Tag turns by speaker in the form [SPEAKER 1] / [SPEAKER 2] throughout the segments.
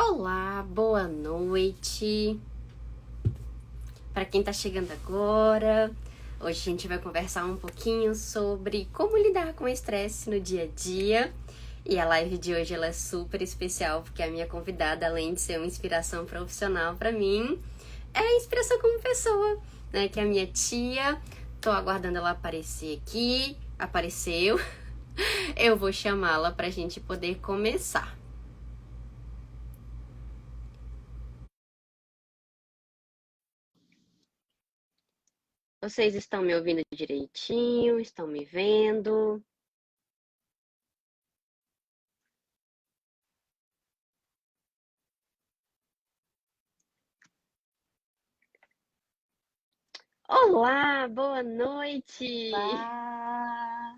[SPEAKER 1] Olá, boa noite. Para quem está chegando agora, hoje a gente vai conversar um pouquinho sobre como lidar com o estresse no dia a dia. E a live de hoje ela é super especial porque a minha convidada, além de ser uma inspiração profissional para mim, é inspiração como pessoa, né? Que é a minha tia. Tô aguardando ela aparecer aqui. Apareceu. Eu vou chamá-la para a gente poder começar. Vocês estão me ouvindo direitinho? Estão me vendo? Olá, boa noite!
[SPEAKER 2] Olá!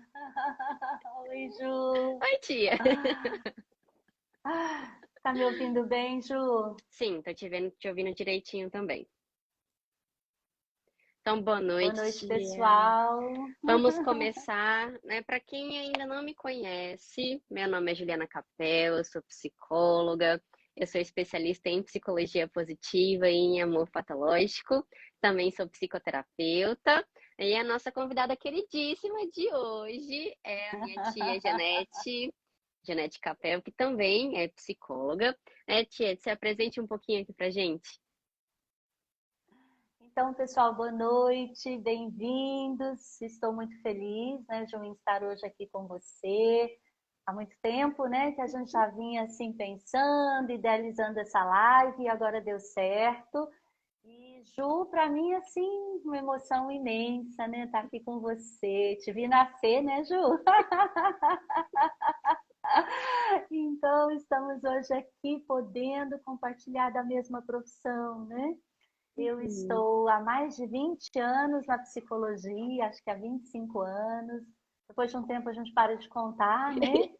[SPEAKER 2] Oi, Ju!
[SPEAKER 1] Oi, tia!
[SPEAKER 2] Tá me ouvindo bem, Ju?
[SPEAKER 1] Sim, tô te ouvindo direitinho também. Então, boa
[SPEAKER 2] Boa
[SPEAKER 1] noite,
[SPEAKER 2] noite,
[SPEAKER 1] tia.
[SPEAKER 2] pessoal.
[SPEAKER 1] Vamos começar, né? Para quem ainda não me conhece, meu nome é Juliana Capel, eu sou psicóloga, eu sou especialista em psicologia positiva e em amor patológico, também sou psicoterapeuta, e a nossa convidada queridíssima de hoje é a minha tia Janete Capel, que também é psicóloga. Tia, se apresente um pouquinho aqui pra gente.
[SPEAKER 2] Então, pessoal, boa noite, bem-vindos. Estou muito feliz, né, Ju, em estar hoje aqui com você. Há muito tempo, né, que a gente já vinha assim pensando, idealizando essa live e agora deu certo. E Ju, para mim, assim, uma emoção imensa, né? Estar aqui com você. Te vi nascer, né, Ju? Então, estamos hoje aqui podendo compartilhar da mesma profissão, né? Eu
[SPEAKER 1] Hum.
[SPEAKER 2] estou há mais de 20 anos na psicologia, acho que há 25 anos. Depois de um tempo a gente para de contar, né?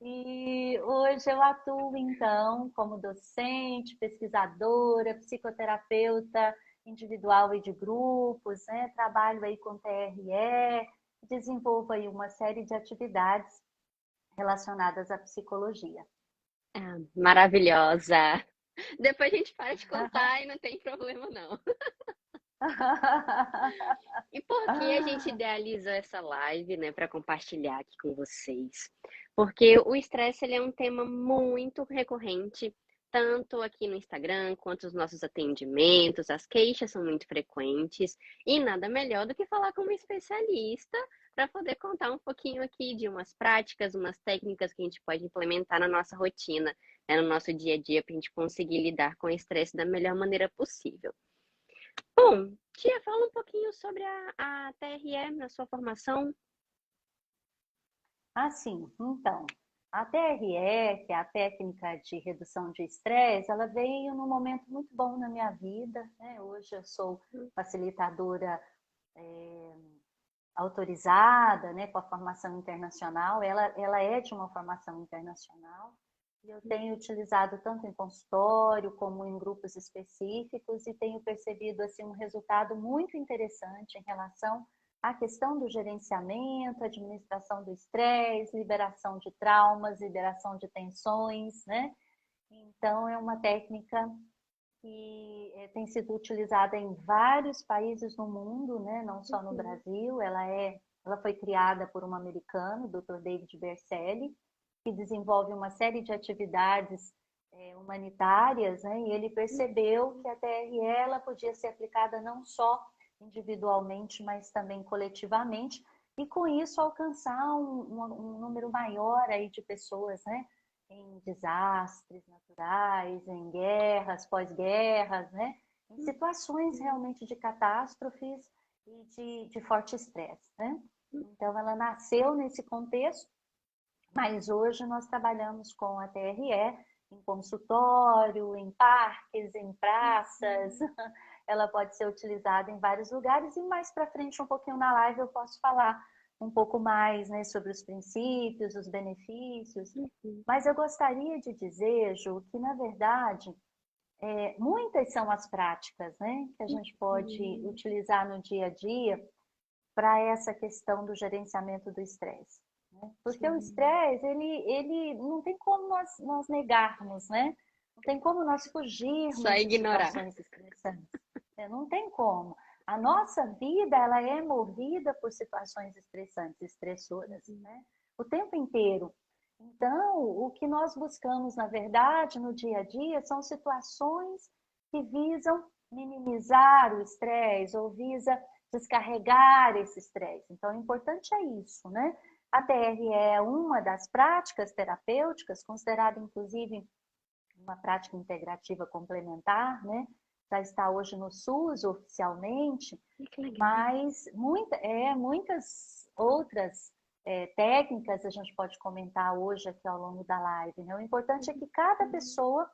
[SPEAKER 2] E hoje eu atuo, então, como docente, pesquisadora, psicoterapeuta individual e de grupos, né? Trabalho aí com TRE, desenvolvo aí uma série de atividades relacionadas à psicologia.
[SPEAKER 1] Ah, maravilhosa! Depois a gente para de contar e não tem problema, não. E por que a gente idealizou essa live, né, para compartilhar aqui com vocês? Porque o estresse ele é um tema muito recorrente, tanto aqui no Instagram quanto os nossos atendimentos, as queixas são muito frequentes, e nada melhor do que falar com um especialista para poder contar um pouquinho aqui de umas práticas, umas técnicas que a gente pode implementar na nossa rotina, né, no nosso dia a dia, para a gente conseguir lidar com o estresse da melhor maneira possível. Bom, tia, fala um pouquinho sobre a TRE na sua formação.
[SPEAKER 2] Assim, então, a TRE, que é a técnica de redução de estresse, ela veio num momento muito bom na minha vida, né? Hoje eu sou facilitadora autorizada, né, com a formação internacional. Ela é de uma formação internacional. E eu tenho utilizado tanto em consultório como em grupos específicos e tenho percebido assim um resultado muito interessante em relação à questão do gerenciamento, administração do estresse, liberação de traumas, liberação de tensões, né? Então é uma técnica que tem sido utilizada em vários países no mundo, né? Não só no Brasil. Ela foi criada por um americano, o Dr. David Berceli, que desenvolve uma série de atividades humanitárias, né? E ele percebeu que a TRE ela podia ser aplicada não só individualmente, mas também coletivamente, e com isso alcançar um número maior aí de pessoas, né? Em desastres naturais, em guerras, pós-guerras, né? Em situações realmente de catástrofes e de forte estresse, né? Então, ela nasceu nesse contexto, mas hoje nós trabalhamos com a TRE em consultório, em parques, em praças. Ela pode ser utilizada em vários lugares e mais para frente, um pouquinho na live, eu posso falar um pouco mais, né, sobre os princípios, os benefícios. Mas eu gostaria de dizer, Ju, que na verdade muitas são as práticas, né, que a gente pode utilizar no dia a dia para essa questão do gerenciamento do estresse. Né? Porque o
[SPEAKER 1] Sim.
[SPEAKER 2] estresse, ele não tem como nós negarmos, né? Não tem como nós fugirmos
[SPEAKER 1] Só
[SPEAKER 2] de
[SPEAKER 1] ignorar.
[SPEAKER 2] situações estressantes. Não tem como. A nossa vida, ela é movida por situações estressantes, estressoras, né? O tempo inteiro. Então, o que nós buscamos, na verdade, no dia a dia, são situações que visam minimizar o estresse ou visa descarregar esse estresse. Então, o importante é isso, né? A TR é uma das práticas terapêuticas, considerada, inclusive, uma prática integrativa complementar, né? Já está hoje no SUS oficialmente,
[SPEAKER 1] Que legal.
[SPEAKER 2] mas muitas outras técnicas a gente pode comentar hoje aqui ao longo da live, né? O importante é que cada pessoa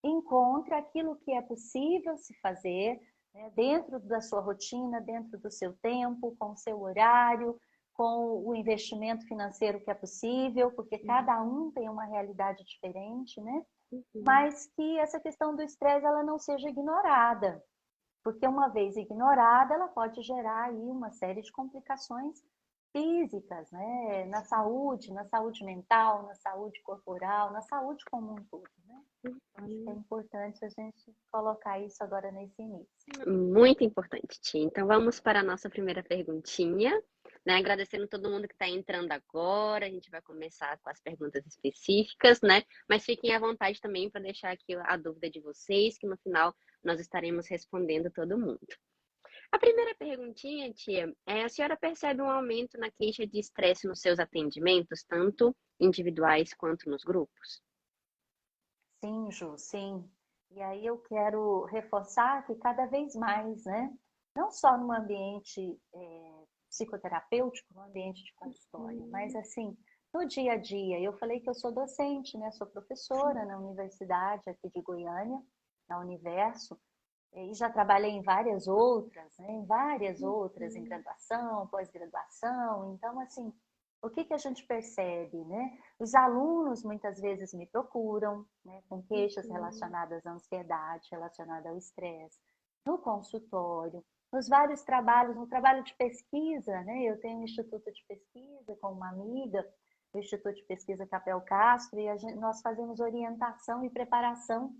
[SPEAKER 2] encontre aquilo que é possível se fazer, né? Dentro da sua rotina, dentro do seu tempo, com o seu horário, com o investimento financeiro que é possível, porque cada um tem uma realidade diferente, né? Mas que essa questão do estresse ela não seja ignorada, porque uma vez ignorada, ela pode gerar aí uma série de complicações físicas, né? Na saúde mental, na saúde corporal, na saúde como um todo, né? Acho que é importante a gente colocar isso agora nesse início.
[SPEAKER 1] Muito importante, Tia. Então vamos para a nossa primeira perguntinha, né? Agradecendo todo mundo que está entrando agora. A gente vai começar com as perguntas específicas, né? Mas fiquem à vontade também para deixar aqui a dúvida de vocês, que no final nós estaremos respondendo todo mundo. A primeira perguntinha, tia, a senhora percebe um aumento na queixa de estresse nos seus atendimentos, tanto individuais quanto nos grupos?
[SPEAKER 2] Sim, Ju, sim. E aí eu quero reforçar que cada vez mais, né? Não só no ambiente psicoterapêutico, no ambiente de consultório, mas assim, no dia a dia. Eu falei que eu sou docente, né? Sou professora na universidade aqui de Goiânia, na Universo, e já trabalhei em várias outras, né? Em várias outras, em graduação, pós-graduação. Então, assim, o que a gente percebe, né? Os alunos muitas vezes me procuram, né, com queixas relacionadas à ansiedade, relacionadas ao estresse, no consultório, nos vários trabalhos, no trabalho de pesquisa, né? Eu tenho um instituto de pesquisa com uma amiga, o Instituto de Pesquisa Capel Castro, e nós fazemos orientação e preparação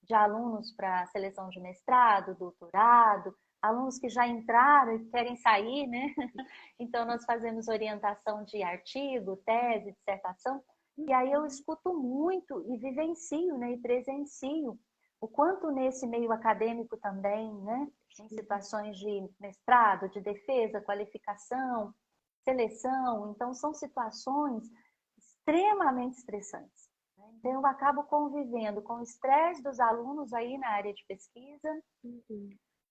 [SPEAKER 2] de alunos para seleção de mestrado, doutorado, alunos que já entraram e querem sair, né? Então, nós fazemos orientação de artigo, tese, dissertação, e aí eu escuto muito e vivencio, né? E presencio o quanto nesse meio acadêmico também, né? Em situações de mestrado, de defesa, qualificação, seleção, então são situações extremamente estressantes. Então, eu acabo convivendo com o estresse dos alunos aí na área de pesquisa,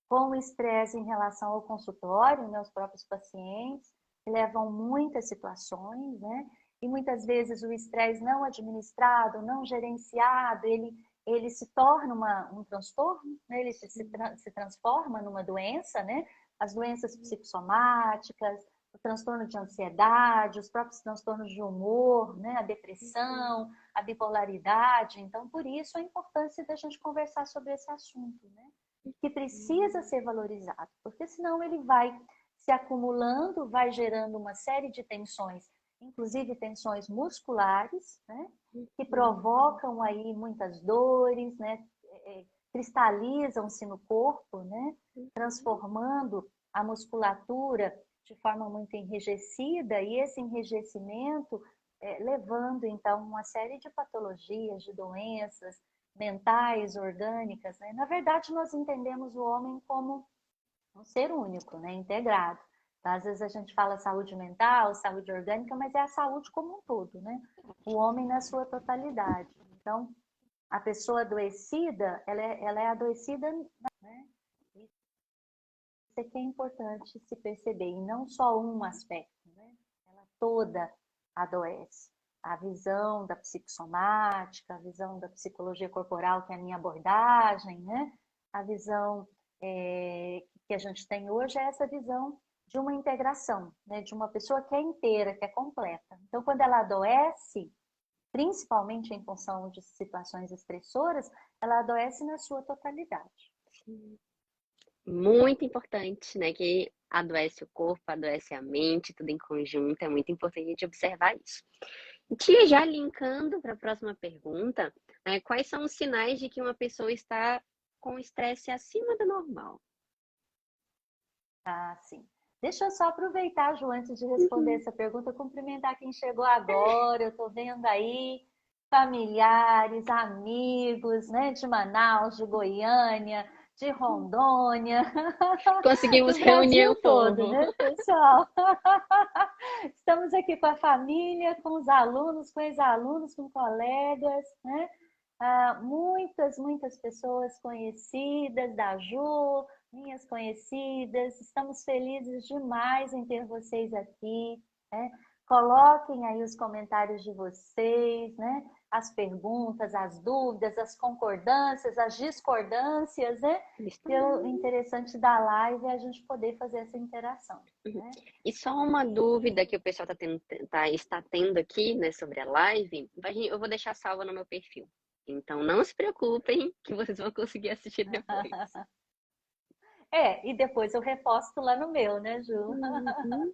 [SPEAKER 2] com o estresse em relação ao consultório, né, os próprios pacientes, que levam muitas situações, né? E muitas vezes o estresse não administrado, não gerenciado, ele se torna um transtorno, né? Ele se transforma numa doença, né? As doenças psicossomáticas, o transtorno de ansiedade, os próprios transtornos de humor, né? A depressão, a bipolaridade. Então, por isso a importância da gente conversar sobre esse assunto, né? Que precisa ser valorizado, porque senão ele vai se acumulando, vai gerando uma série de tensões, inclusive tensões musculares, né? Que provocam aí muitas dores, né? Cristalizam-se no corpo, né? Transformando a musculatura de forma muito enrijecida, e esse enrijecimento levando então uma série de patologias, de doenças mentais, orgânicas, né? Na verdade, nós entendemos o homem como um ser único, né? Integrado. Então, às vezes a gente fala saúde mental, saúde orgânica, mas é a saúde como um todo, né? O homem na sua totalidade. Então, a pessoa adoecida, ela é adoecida, né? Isso é que é importante se perceber, e não só um aspecto, né? Ela toda adoece. A visão da psicossomática, a visão da psicologia corporal, que é a minha abordagem, né? A visão que a gente tem hoje é essa visão de uma integração, né? De uma pessoa que é inteira, que é completa. Então, quando ela adoece, principalmente em função de situações estressoras, ela adoece na sua totalidade.
[SPEAKER 1] Muito importante, né? Que adoece o corpo, adoece a mente, tudo em conjunto. É muito importante a gente observar isso. Tia, já linkando para a próxima pergunta, né, quais são os sinais de que uma pessoa está com estresse acima do normal?
[SPEAKER 2] Ah, sim. Deixa eu só aproveitar, Ju, antes de responder
[SPEAKER 1] Uhum.
[SPEAKER 2] essa pergunta, cumprimentar quem chegou agora. Eu estou vendo aí familiares, amigos, né, de Manaus, de Goiânia, de Rondônia,
[SPEAKER 1] Conseguimos
[SPEAKER 2] do
[SPEAKER 1] reunir
[SPEAKER 2] Brasil
[SPEAKER 1] o
[SPEAKER 2] todo,
[SPEAKER 1] povo.
[SPEAKER 2] né, pessoal? Estamos aqui com a família, com os alunos, com ex-alunos, com colegas, né? Muitas pessoas conhecidas da Ju, minhas conhecidas. Estamos felizes demais em ter vocês aqui, né? Coloquem aí os comentários de vocês, né? As perguntas, as dúvidas, as concordâncias, as discordâncias, né? E o interessante da live é a gente poder fazer essa interação, né?
[SPEAKER 1] E só uma dúvida que o pessoal está tendo aqui, né, sobre a live, eu vou deixar salva no meu perfil. Então não se preocupem que vocês vão conseguir assistir depois.
[SPEAKER 2] E depois eu reposto lá no meu, né, Ju?
[SPEAKER 1] Uhum.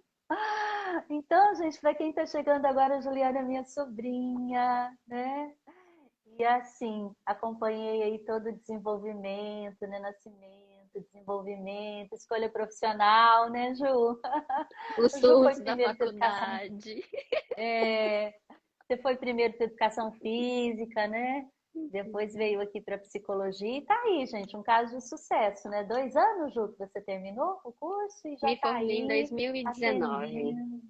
[SPEAKER 2] Então, gente, para quem está chegando agora, a Juliana é minha sobrinha, né? E assim, acompanhei aí todo o desenvolvimento, né? Nascimento, desenvolvimento, escolha profissional, né, Ju?
[SPEAKER 1] Os
[SPEAKER 2] O Ju foi
[SPEAKER 1] surtos da
[SPEAKER 2] primeiro para educação,
[SPEAKER 1] faculdade.
[SPEAKER 2] é, você foi primeiro para educação física, né? Depois veio aqui para psicologia e tá aí, gente, um caso de sucesso, né? 2 anos, Ju, que você terminou o curso e já
[SPEAKER 1] Me
[SPEAKER 2] tá
[SPEAKER 1] formei em
[SPEAKER 2] aí
[SPEAKER 1] 2019.
[SPEAKER 2] atendendo.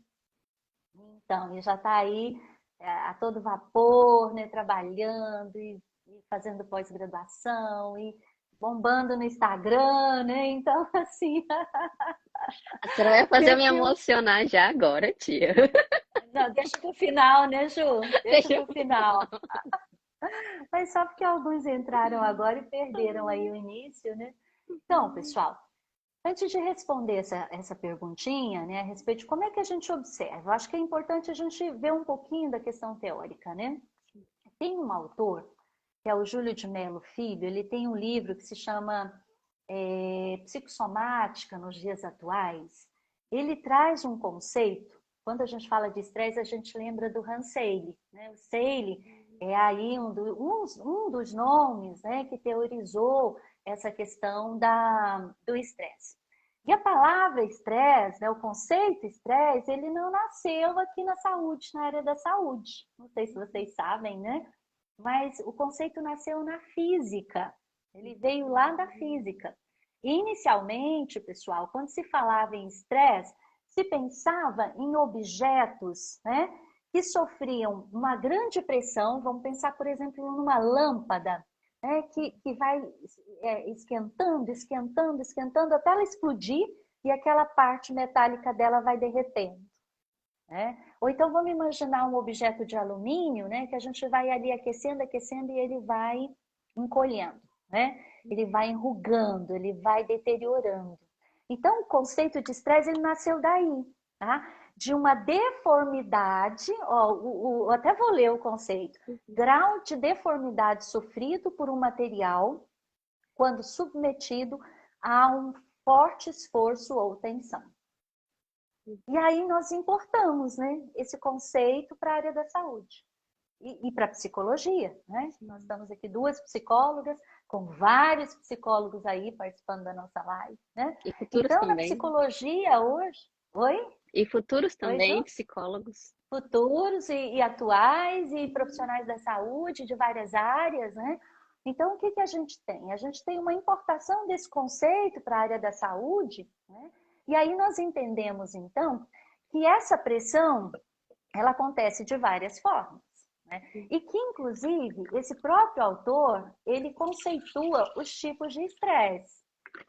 [SPEAKER 2] Então, e já tá aí a todo vapor, né? Trabalhando e fazendo pós-graduação e bombando no Instagram, né? Então, assim,
[SPEAKER 1] A senhora vai fazer eu me
[SPEAKER 2] que
[SPEAKER 1] emocionar já agora, tia.
[SPEAKER 2] não, deixa pro final, né, Ju? Deixa
[SPEAKER 1] Deixa eu...
[SPEAKER 2] pro final. Mas só porque alguns entraram agora e perderam aí o início, né? Então, pessoal, antes de responder essa perguntinha, né, a respeito de como é que a gente observa, eu acho que é importante a gente ver um pouquinho da questão teórica, né? Tem um autor, que é o Júlio de Mello Filho, ele tem um livro que se chama Psicossomática nos Dias Atuais. Ele traz um conceito, quando a gente fala de estresse, a gente lembra do Hans Selye, né? O Selye é aí um dos nomes, né, que teorizou essa questão do estresse. E a palavra estresse, né, o conceito estresse, ele não nasceu aqui na saúde, na área da saúde. Não sei se vocês sabem, né? Mas o conceito nasceu na física. Ele veio lá da física. E inicialmente, pessoal, quando se falava em estresse, se pensava em objetos, né, que sofriam uma grande pressão. Vamos pensar, por exemplo, numa lâmpada, né, que vai esquentando, esquentando, esquentando até ela explodir e aquela parte metálica dela vai derretendo. Né? Ou então vamos imaginar um objeto de alumínio, né, que a gente vai ali aquecendo, aquecendo e ele vai encolhendo, né? Ele vai enrugando, ele vai deteriorando. Então o conceito de estresse ele nasceu daí, tá? De uma deformidade, ó, até vou ler o conceito, grau de deformidade sofrido por um material quando submetido a um forte esforço ou tensão. E aí nós importamos, né, esse conceito para a área da saúde e para a psicologia, né? Nós estamos aqui duas psicólogas, com vários psicólogos aí participando da nossa live, né?
[SPEAKER 1] E futuros
[SPEAKER 2] Então, na
[SPEAKER 1] também.
[SPEAKER 2] psicologia hoje, oi?
[SPEAKER 1] E futuros
[SPEAKER 2] Oi,
[SPEAKER 1] também,
[SPEAKER 2] Ju?
[SPEAKER 1] psicólogos.
[SPEAKER 2] Futuros e atuais e profissionais da saúde de várias áreas, né? Então, o que a gente tem? A gente tem uma importação desse conceito para a área da saúde, né? E aí nós entendemos, então, que essa pressão, ela acontece de várias formas, né? E que, inclusive, esse próprio autor, ele conceitua os tipos de estresse,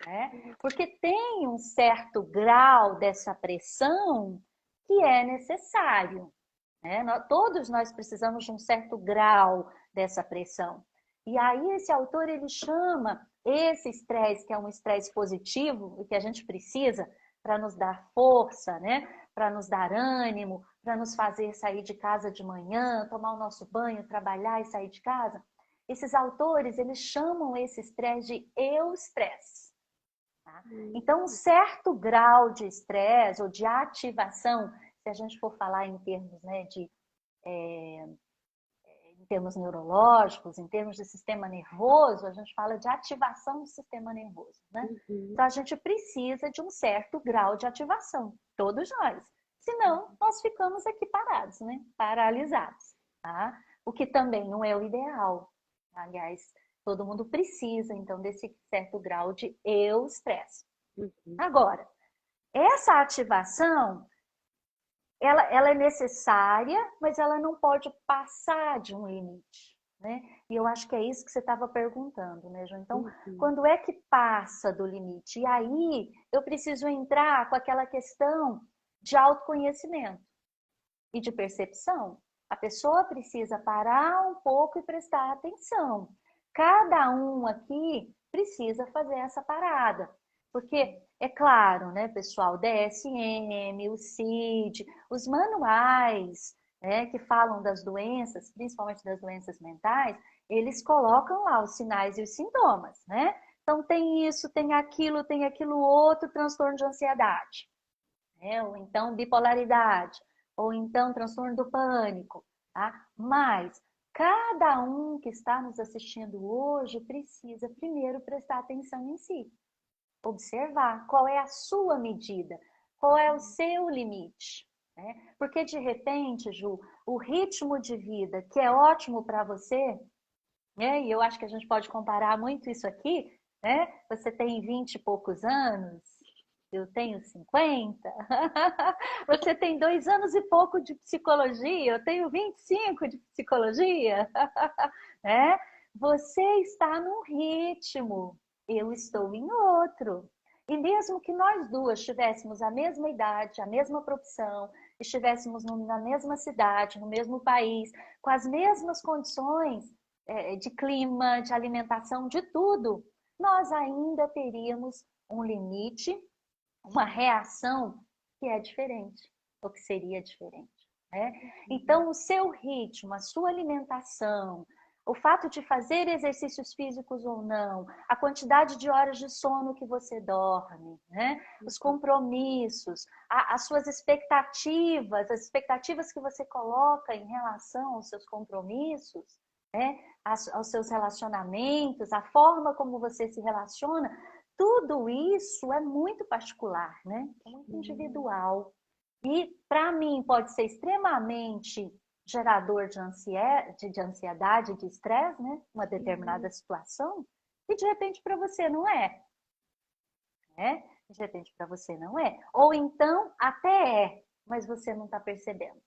[SPEAKER 2] né? Porque tem um certo grau dessa pressão que é necessário, né? Todos nós precisamos de um certo grau dessa pressão. E aí esse autor, ele chama esse estresse, que é um estresse positivo, e que a gente precisa para nos dar força, né? Para nos dar ânimo, para nos fazer sair de casa de manhã, tomar o nosso banho, trabalhar e sair de casa. Esses autores, eles chamam esse estresse de eustresse. Tá? Então, um certo grau de estresse ou de ativação, se a gente for falar em termos, né, de em termos neurológicos, em termos de sistema nervoso, a gente fala de ativação do sistema nervoso, né? Então, a gente precisa de um certo grau de ativação, todos nós. Senão, nós ficamos aqui parados, né? Paralisados, tá? O que também não é o ideal. Aliás, todo mundo precisa, então, desse certo grau de estresse. Agora, essa ativação, ela é necessária, mas ela não pode passar de um limite, né? E eu acho que é isso que você estava perguntando, né, João? Então, quando é que passa do limite? E aí, eu preciso entrar com aquela questão de autoconhecimento e de percepção. A pessoa precisa parar um pouco e prestar atenção. Cada um aqui precisa fazer essa parada. Porque, é claro, né, pessoal, DSM, o CID, os manuais, né, que falam das doenças, principalmente das doenças mentais, eles colocam lá os sinais e os sintomas, né? Então, tem isso, tem aquilo outro, transtorno de ansiedade, né? Ou então bipolaridade, ou então transtorno do pânico, tá? Mas cada um que está nos assistindo hoje precisa primeiro prestar atenção em si, observar qual é a sua medida, qual é o seu limite, né? Porque de repente, Ju, o ritmo de vida que é ótimo para você, né? E eu acho que a gente pode comparar muito isso aqui, né? Você tem 20 e poucos anos, eu tenho 50. Você tem 2 anos e pouco de psicologia, eu tenho 25 de psicologia, né? Você está num ritmo, eu estou em outro. E mesmo que nós duas tivéssemos a mesma idade, a mesma profissão, estivéssemos na mesma cidade, no mesmo país, com as mesmas condições de clima, de alimentação, de tudo, nós ainda teríamos um limite, uma reação que é diferente, ou que seria diferente, né? Então, o seu ritmo, a sua alimentação, o fato de fazer exercícios físicos ou não, a quantidade de horas de sono que você dorme, né? Os compromissos, as suas expectativas, as expectativas que você coloca em relação aos seus compromissos, né? Aos seus relacionamentos, a forma como você se relaciona, tudo isso é muito particular, né? É muito individual. E, para mim, pode ser extremamente gerador de ansiedade, de estresse, né? Uma determinada situação. E, de repente, para você não é. Né? De repente, para você não é. Ou então, até é, mas você não está percebendo.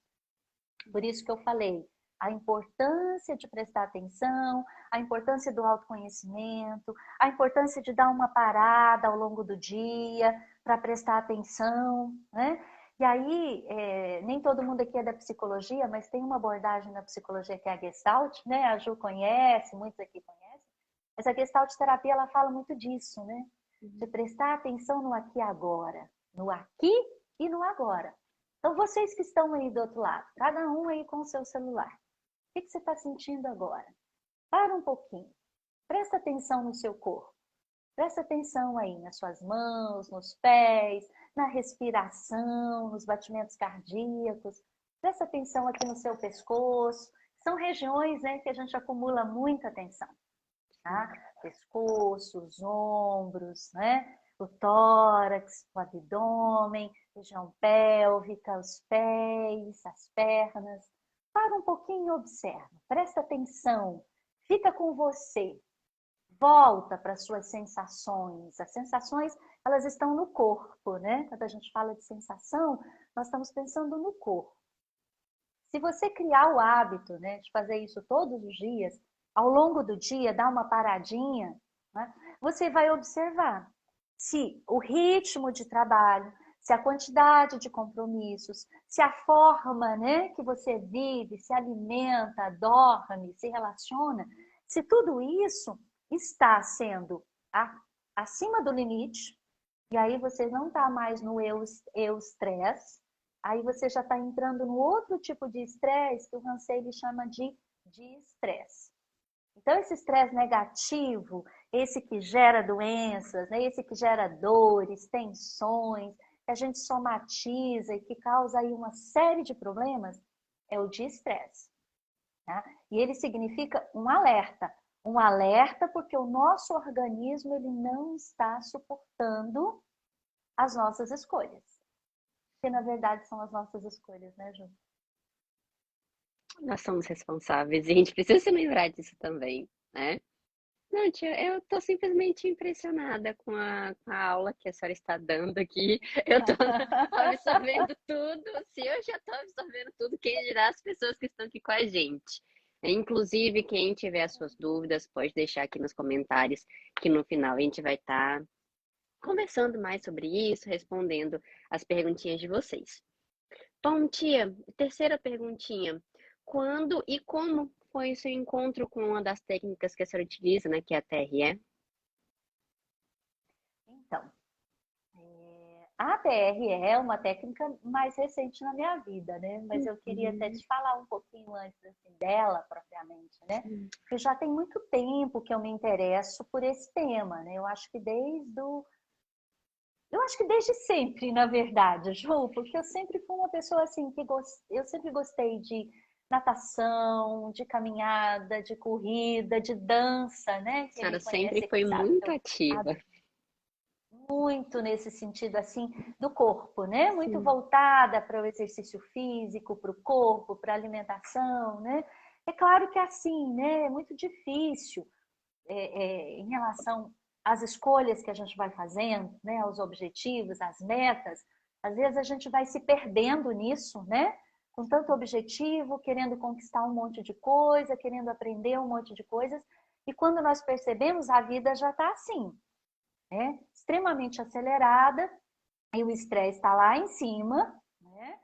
[SPEAKER 2] Por isso que eu falei, a importância de prestar atenção, a importância do autoconhecimento, a importância de dar uma parada ao longo do dia para prestar atenção, né? E aí, nem todo mundo aqui é da psicologia, mas tem uma abordagem na psicologia que é a Gestalt, né? A Ju conhece, muitos aqui conhecem. Mas a Gestalt terapia, ela fala muito disso, né? De prestar atenção no aqui e agora. No aqui e no agora. Então, vocês que estão aí do outro lado, cada um aí com o seu celular. O que você está sentindo agora? Para um pouquinho. Presta atenção no seu corpo. Presta atenção aí nas suas mãos, nos pés, na respiração, nos batimentos cardíacos. Presta atenção aqui no seu pescoço. São regiões, né, que a gente acumula muita atenção. Tá? Pescoço, os ombros, né? O tórax, o abdômen, região pélvica, os pés, as pernas. Para um pouquinho e observa. Presta atenção. Fica com você. Volta para as suas sensações. As sensações, elas estão no corpo, né? Quando a gente fala de sensação, nós estamos pensando no corpo. Se você criar o hábito, né, de fazer isso todos os dias, ao longo do dia, dar uma paradinha, né, você vai observar se o ritmo de trabalho, se a quantidade de compromissos, se a forma, né, que você vive, se alimenta, dorme, se relaciona, se tudo isso está sendo acima do limite, e aí você não está mais no eu-stress, aí você já está entrando no outro tipo de estresse que o Hansen chama de estresse. Então, esse estresse negativo, esse que gera doenças, né? Esse que gera dores, tensões, que a gente somatiza e que causa aí uma série de problemas, é o de estresse. Tá? E ele significa um alerta. Um alerta porque o nosso organismo ele não está suportando as nossas escolhas. Que na verdade são as nossas escolhas, né, Ju?
[SPEAKER 1] Nós somos responsáveis e a gente precisa se lembrar disso também, né? Não, tia, eu tô simplesmente impressionada com a aula que a senhora está dando aqui. Eu tô absorvendo tudo. Se eu já tô absorvendo tudo, quem dirá as pessoas que estão aqui com a gente? Inclusive, quem tiver as suas dúvidas, pode deixar aqui nos comentários, que no final a gente vai estar conversando mais sobre isso, respondendo as perguntinhas de vocês. Bom, tia, terceira perguntinha. Quando e como foi o seu encontro com uma das técnicas que a senhora utiliza, né, que é a TRE?
[SPEAKER 2] Então, a TRE é uma técnica mais recente na minha vida, né? Mas eu queria até te falar um pouquinho antes assim, dela, propriamente, né? Porque já tem muito tempo que eu me interesso por esse tema, né? Eu acho que desde sempre, na verdade, Ju, porque eu sempre fui uma pessoa assim eu sempre gostei de natação, de caminhada, de corrida, de dança, né?
[SPEAKER 1] A
[SPEAKER 2] Quem me
[SPEAKER 1] senhora
[SPEAKER 2] conhece
[SPEAKER 1] sempre
[SPEAKER 2] aqui
[SPEAKER 1] foi
[SPEAKER 2] sabe que
[SPEAKER 1] muito
[SPEAKER 2] eu
[SPEAKER 1] ativa.
[SPEAKER 2] muito nesse sentido assim do corpo, né? Muito
[SPEAKER 1] Sim.
[SPEAKER 2] voltada para o exercício físico, para o corpo, para a alimentação, né? É claro que é assim, né? É muito difícil em relação às escolhas que a gente vai fazendo, né? Aos objetivos, às metas. Às vezes a gente vai se perdendo nisso, né? Com tanto objetivo, querendo conquistar um monte de coisa, querendo aprender um monte de coisas. E quando nós percebemos, a vida já está assim, né? Extremamente acelerada e o estresse está lá em cima, né?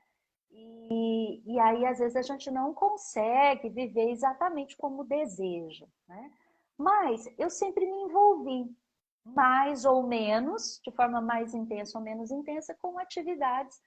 [SPEAKER 2] E aí, às vezes, a gente não consegue viver exatamente como deseja, né? Mas eu sempre me envolvi, mais ou menos, de forma mais intensa ou menos intensa, com atividades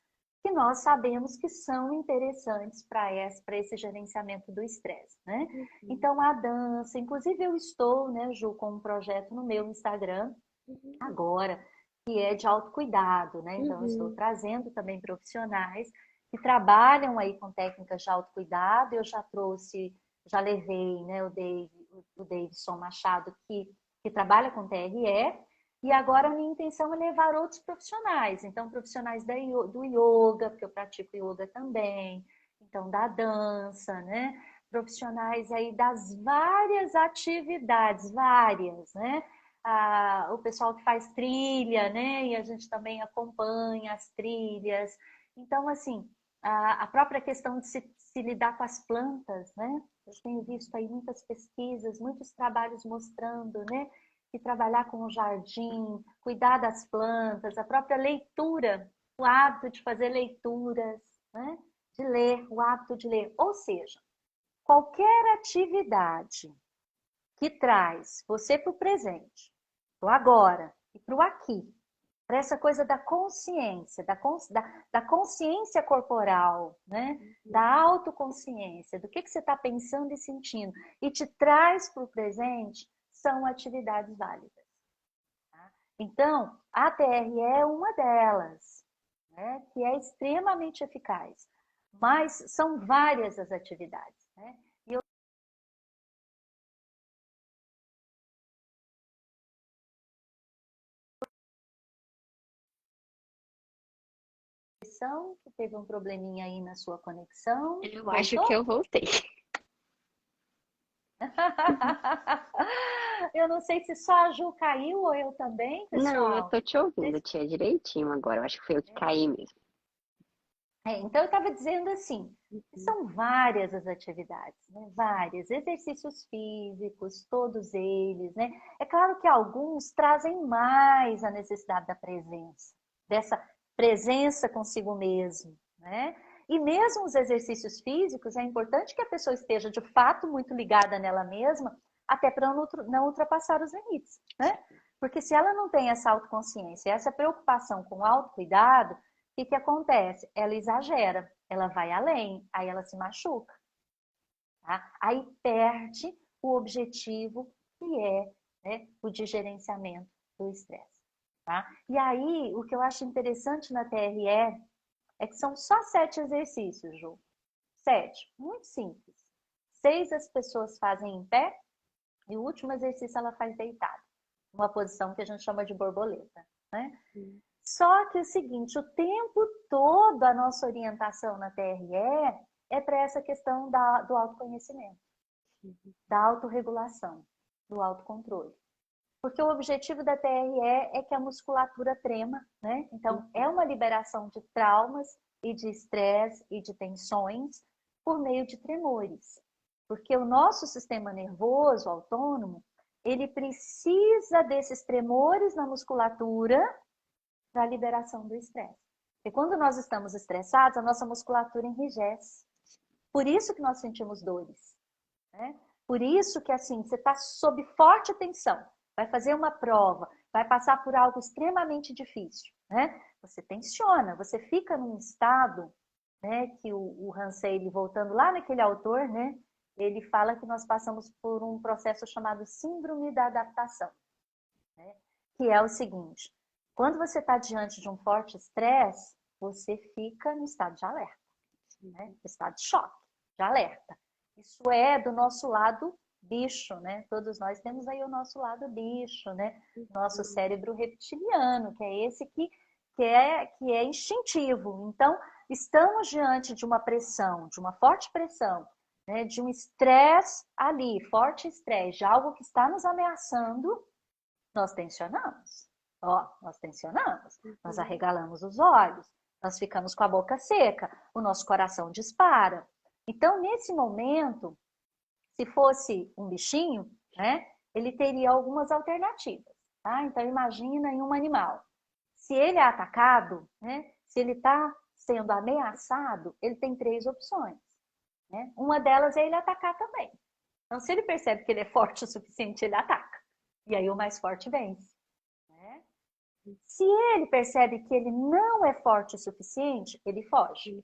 [SPEAKER 2] que nós sabemos que são interessantes para esse gerenciamento do estresse, né?
[SPEAKER 1] Uhum,
[SPEAKER 2] Então, a dança, inclusive eu estou, né, Ju, com um projeto no meu Instagram,
[SPEAKER 1] uhum,
[SPEAKER 2] agora, que é de autocuidado, né? Então, eu estou
[SPEAKER 1] uhum.
[SPEAKER 2] trazendo também profissionais que trabalham aí com técnicas de autocuidado. Eu já trouxe, já levei, né, o Davidson Machado, que trabalha com TRE, e agora a minha intenção é levar outros profissionais. Então, profissionais do yoga, porque eu pratico yoga também, então da dança, né? Profissionais aí das várias atividades, várias, né? O pessoal que faz trilha, né? E a gente também acompanha as trilhas. Então, assim, a própria questão de se lidar com as plantas, né? Eu tenho visto aí muitas pesquisas, muitos trabalhos mostrando, né? Que trabalhar com o jardim, cuidar das plantas, a própria leitura, o hábito de fazer leituras, né? De ler, o hábito de ler. Ou seja, qualquer atividade que traz você para o presente, para o agora e para o aqui, para essa coisa da consciência, da consciência corporal, né? Da autoconsciência, do que você está pensando e sentindo, e te traz para o presente, são atividades válidas. Tá? Então, a TRE é uma delas, né? Que é extremamente eficaz, mas são várias as atividades, né? Que teve um probleminha aí na sua conexão.
[SPEAKER 1] Eu acho que
[SPEAKER 2] Voltou?
[SPEAKER 1] eu voltei.
[SPEAKER 2] Eu não sei se só a Ju caiu ou eu também,
[SPEAKER 1] Não, eu
[SPEAKER 2] pessoal.
[SPEAKER 1] tô te ouvindo, tia, direitinho agora. Eu acho que foi eu que caí mesmo.
[SPEAKER 2] Então, eu estava dizendo assim, que
[SPEAKER 1] Uhum.
[SPEAKER 2] são várias as atividades, né? Várias, exercícios físicos, todos eles, né? É claro que alguns trazem mais a necessidade da presença, dessa presença consigo mesmo, né? E mesmo os exercícios físicos, é importante que a pessoa esteja de fato muito ligada nela mesma, até para não ultrapassar os limites, né? Porque se ela não tem essa autoconsciência, essa preocupação com o autocuidado, que acontece? Ela exagera, ela vai além, aí ela se machuca. Tá? Aí perde o objetivo que é, né, o de gerenciamento do estresse. Tá? E aí, o que eu acho interessante na TRE é que são só 7 exercícios, Ju. 7. Muito simples. 6 as pessoas fazem em pé e o último exercício ela faz deitada. Uma posição que a gente chama de borboleta, né? Só que é o seguinte, o tempo todo a nossa orientação na TRE é para essa questão do autoconhecimento, da autorregulação, do autocontrole. Porque o objetivo da TRE é que a musculatura trema, né? Então, é uma liberação de traumas e de estresse e de tensões por meio de tremores. Porque o nosso sistema nervoso autônomo, ele precisa desses tremores na musculatura para a liberação do estresse. E quando nós estamos estressados, a nossa musculatura enrijece. Por isso que nós sentimos dores, né? Por isso que, assim, você está sob forte tensão, vai fazer uma prova, vai passar por algo extremamente difícil, né? Você tensiona, você fica num estado, né, que o Hans Selye, voltando lá naquele autor, né, ele fala que nós passamos por um processo chamado síndrome da adaptação, né? Que é o seguinte, quando você está diante de um forte estresse, você fica no estado de alerta, né? Estado de choque, de alerta. Isso é do nosso lado bicho, né? Todos nós temos aí o nosso lado bicho, né? Nosso cérebro reptiliano, que é esse que é instintivo. Então, estamos diante de uma pressão, de uma forte pressão, né? De um estresse ali, forte estresse, de algo que está nos ameaçando, nós tensionamos. Ó, nós tensionamos, nós arregalamos os olhos, nós ficamos com a boca seca, o nosso coração dispara. Então, nesse momento, se fosse um bichinho, né, ele teria algumas alternativas. Tá? Então, imagina em um animal. Se ele é atacado, né, se ele está sendo ameaçado, ele tem 3 opções. Né? Uma delas é ele atacar também. Então, se ele percebe que ele é forte o suficiente, ele ataca. E aí o mais forte vence. Né? Se ele percebe que ele não é forte o suficiente, ele foge.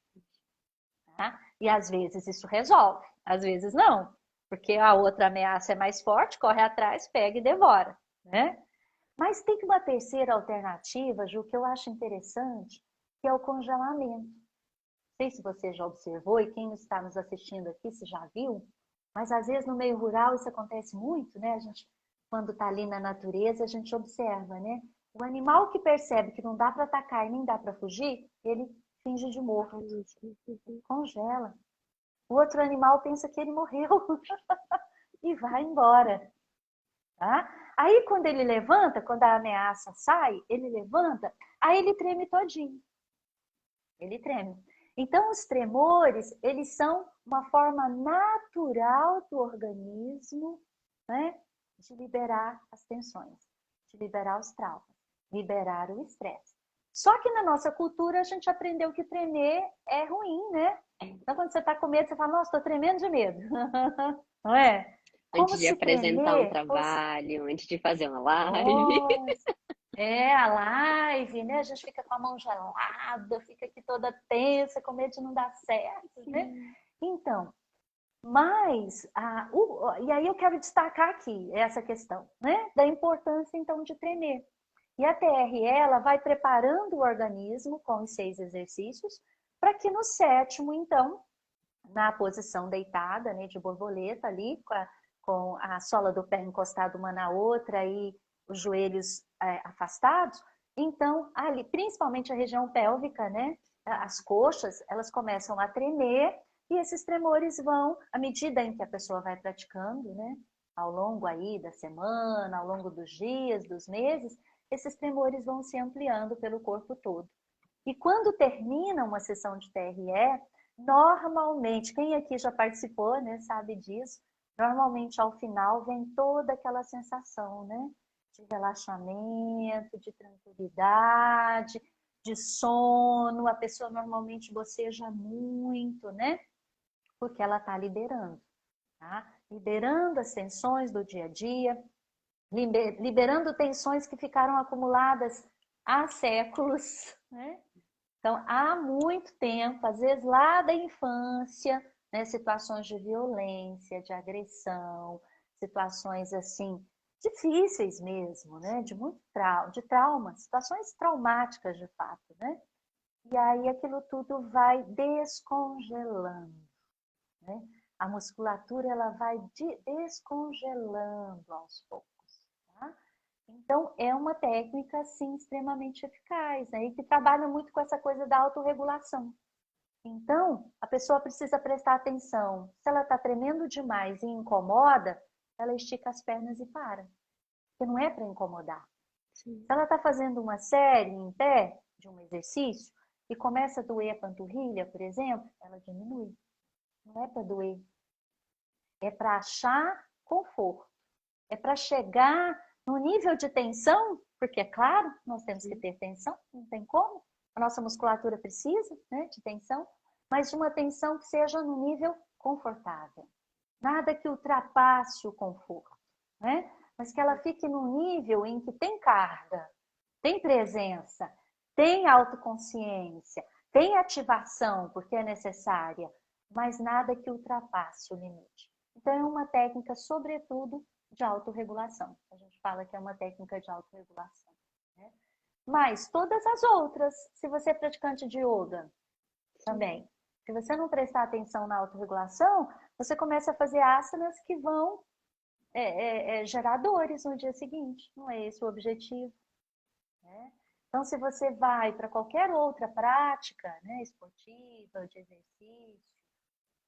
[SPEAKER 2] Tá? E às vezes isso resolve, às vezes não. Porque a outra ameaça é mais forte, corre atrás, pega e devora. Né? Mas tem uma terceira alternativa, Ju, que eu acho interessante, que é o congelamento. Não sei se você já observou e quem está nos assistindo aqui, se já viu, mas às vezes no meio rural isso acontece muito, né? A gente, quando está ali na natureza, a gente observa, né? O animal que percebe que não dá para atacar e nem dá para fugir, ele finge de morto, congela. O outro animal pensa que ele morreu e vai embora. Tá? Aí quando ele levanta, quando a ameaça sai, ele levanta, aí ele treme todinho. Ele treme. Então os tremores, eles são uma forma natural do organismo, né, de liberar as tensões, de liberar os traumas, liberar o estresse. Só que na nossa cultura a gente aprendeu que tremer é ruim, né? Então quando você está com medo, você fala, nossa, estou tremendo de medo. Não é? Como
[SPEAKER 1] Antes de
[SPEAKER 2] se
[SPEAKER 1] apresentar um
[SPEAKER 2] tremer fosse...
[SPEAKER 1] trabalho, antes de fazer uma live.
[SPEAKER 2] Nossa, é a live, né? A gente fica com a mão gelada, fica aqui toda tensa, com medo de não dar certo, né? Então, mas, e aí eu quero destacar aqui essa questão, né? Da importância, então, de tremer. E a TRE, ela vai preparando o organismo com os 6 exercícios, para que no 7º, então, na posição deitada, né, de borboleta ali, com a sola do pé encostada uma na outra e os joelhos afastados, então, ali, principalmente a região pélvica, né, as coxas, elas começam a tremer e esses tremores vão, à medida em que a pessoa vai praticando, né, ao longo aí da semana, ao longo dos dias, dos meses, esses tremores vão se ampliando pelo corpo todo. E quando termina uma sessão de TRE, normalmente, quem aqui já participou, né, sabe disso, normalmente ao final vem toda aquela sensação, né, de relaxamento, de tranquilidade, de sono, a pessoa normalmente boceja muito, né, porque ela está liberando, tá? Liberando as tensões do dia a dia, liberando tensões que ficaram acumuladas há séculos, né? Então, há muito tempo, às vezes lá da infância, né, situações de violência, de agressão, situações assim, difíceis mesmo, né, de muito trauma, situações traumáticas de fato, né? E aí aquilo tudo vai descongelando. né? A musculatura ela vai descongelando aos poucos, tá? Então, é uma técnica, sim, extremamente eficaz, né? E que trabalha muito com essa coisa da autorregulação. Então, a pessoa precisa prestar atenção. Se ela está tremendo demais e incomoda, ela estica as pernas e para. Porque não é para incomodar.
[SPEAKER 1] Sim.
[SPEAKER 2] Se ela está fazendo uma série em pé de um exercício e começa a doer a panturrilha, por exemplo, ela diminui. Não é para doer. É para achar conforto. É para chegar no nível de tensão, porque é claro, nós temos que ter tensão, não tem como. A nossa musculatura precisa, né, de tensão, mas de uma tensão que seja no nível confortável. Nada que ultrapasse o conforto, né? Mas que ela fique no nível em que tem carga, tem presença, tem autoconsciência, tem ativação, porque é necessária, mas nada que ultrapasse o limite. Então, é uma técnica, sobretudo, de autorregulação. A gente fala que é uma técnica de autorregulação, né? Mas todas as outras, se você é praticante de yoga, também. Se você não prestar atenção na autorregulação, você começa a fazer asanas que vão gerar dores no dia seguinte. Não é esse o objetivo, né? Então, se você vai para qualquer outra prática, né, esportiva, de exercício,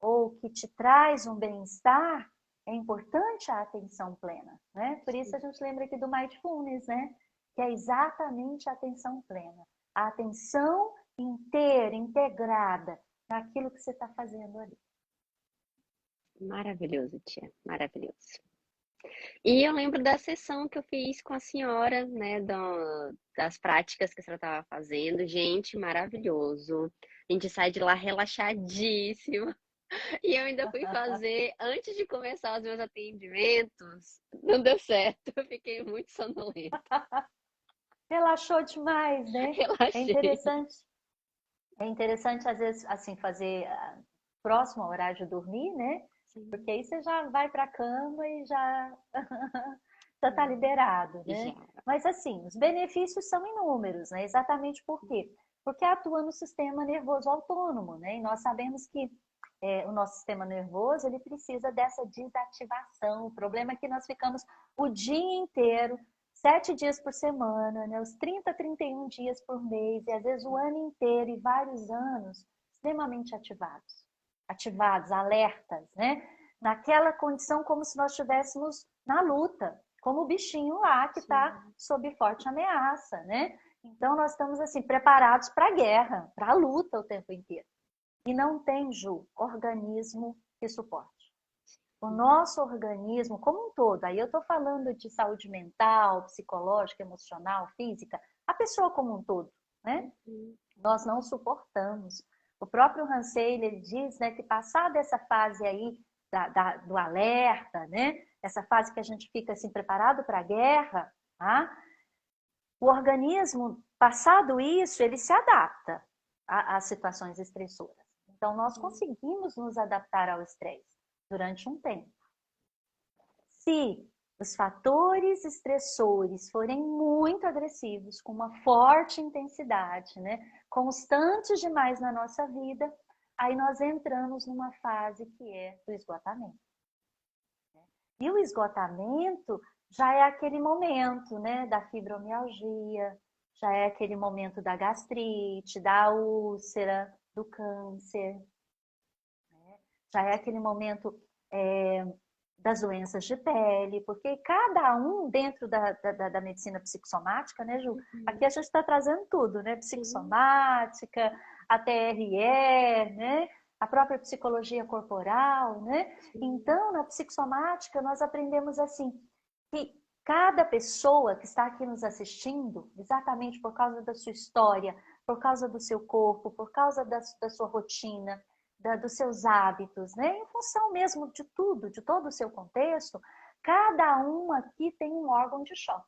[SPEAKER 2] ou que te traz um bem-estar, é importante a atenção plena, né? Por isso a gente lembra aqui do Mindfulness, né? Que é exatamente a atenção plena. A atenção inteira, integrada naquilo que você está fazendo ali.
[SPEAKER 1] Maravilhoso, tia, maravilhoso. E eu lembro da sessão que eu fiz com a senhora, né, das práticas que a senhora estava fazendo. Gente, maravilhoso. A gente sai de lá relaxadíssima. E eu ainda fui fazer antes de começar os meus atendimentos. Não deu certo, eu fiquei muito sonolenta.
[SPEAKER 2] Relaxou demais, né? É
[SPEAKER 1] Relaxei.
[SPEAKER 2] interessante. É interessante, às vezes, assim, fazer próximo ao horário de dormir, né? Porque aí você já vai para a cama e já está liberado, né?
[SPEAKER 1] Já.
[SPEAKER 2] Mas, assim, os benefícios são inúmeros, né? Exatamente por quê? Porque atua no sistema nervoso autônomo, né? E nós sabemos que o nosso sistema nervoso, ele precisa dessa desativação. O problema é que nós ficamos o dia inteiro 7 dias por semana, né? Os 30, 31 dias por mês, e às vezes o ano inteiro e vários anos, extremamente ativados. Ativados, alertas, né? Naquela condição como se nós estivéssemos na luta, como o bichinho lá que está sob forte ameaça, né? Então nós estamos assim, preparados para a guerra, para a luta o tempo inteiro. E não tem, Ju, organismo que suporte. O nosso organismo como um todo, aí eu estou falando de saúde mental, psicológica, emocional, física, a pessoa como um todo, né? Nós não suportamos. O próprio Hansei, ele diz, né, que passada essa fase aí do alerta, né? Essa fase que a gente fica assim preparado para a guerra, tá? O organismo, passado isso, ele se adapta às situações estressoras. Então, nós conseguimos nos adaptar ao estresse durante um tempo. Se os fatores estressores forem muito agressivos, com uma forte intensidade, né, constantes demais na nossa vida, aí nós entramos numa fase que é do esgotamento. E o esgotamento já é aquele momento, né, da fibromialgia, já é aquele momento da gastrite, da úlcera, do câncer, né? Já é aquele momento das doenças de pele, porque cada um dentro da medicina psicossomática, né, Ju? Aqui a gente está trazendo tudo, né? Psicossomática, a TRE, né? A própria psicologia corporal, né? Então, na psicossomática, nós aprendemos assim, que cada pessoa que está aqui nos assistindo, exatamente por causa da sua história, por causa do seu corpo, por causa da sua rotina, dos seus hábitos, né? Em função mesmo de tudo, de todo o seu contexto, cada um aqui tem um órgão de choque,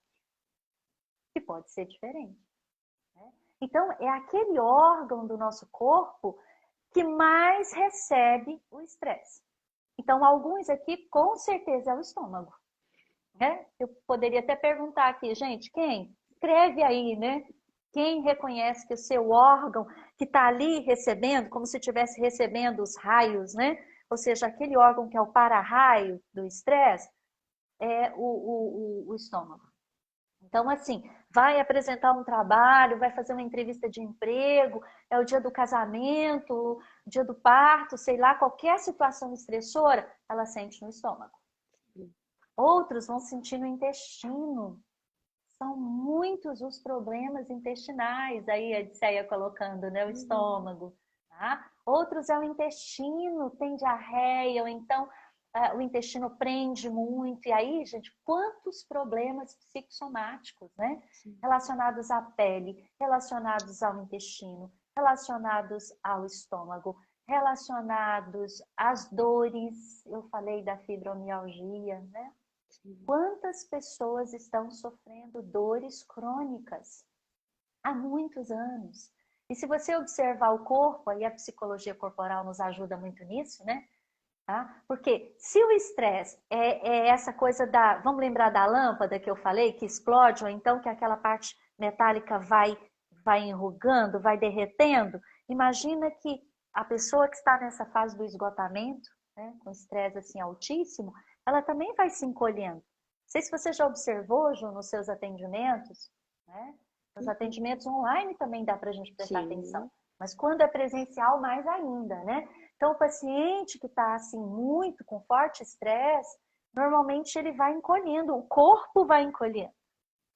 [SPEAKER 2] que pode ser diferente, né? Então, é aquele órgão do nosso corpo que mais recebe o estresse. Então, alguns aqui, com certeza, é o estômago, né? Eu poderia até perguntar aqui, gente, quem? Escreve aí, né? Quem reconhece que o seu órgão que está ali recebendo, como se estivesse recebendo os raios, né? ou seja, aquele órgão que é o para-raio do estresse, é o estômago. Então, assim, vai apresentar um trabalho, vai fazer uma entrevista de emprego, é o dia do casamento, o dia do parto, sei lá, qualquer situação estressora, ela sente no estômago. Outros vão sentir no intestino. São muitos os problemas intestinais, aí a Edseia colocando, né, o estômago. Tá? Outros é o intestino, tem diarreia, ou então o intestino prende muito. E aí, gente, quantos problemas psicossomáticos, né? Relacionados à pele, relacionados ao intestino, relacionados ao estômago, relacionados às dores. Eu falei da fibromialgia, né? Quantas pessoas estão sofrendo dores crônicas há muitos anos? E se você observar o corpo, aí a psicologia corporal nos ajuda muito nisso, né? Tá? Porque se o estresse é essa coisa da... Vamos lembrar da lâmpada que eu falei, que explode, ou então que aquela parte metálica vai enrugando, vai derretendo. Imagina que a pessoa que está nessa fase do esgotamento, né, com estresse assim altíssimo, ela também vai se encolhendo. Não sei se você já observou, Ju, nos seus atendimentos, né? Nos atendimentos online também dá para a gente prestar atenção. Mas quando é presencial, mais ainda, né? Então, o paciente que está assim muito com forte estresse, normalmente ele vai encolhendo, o corpo vai encolhendo,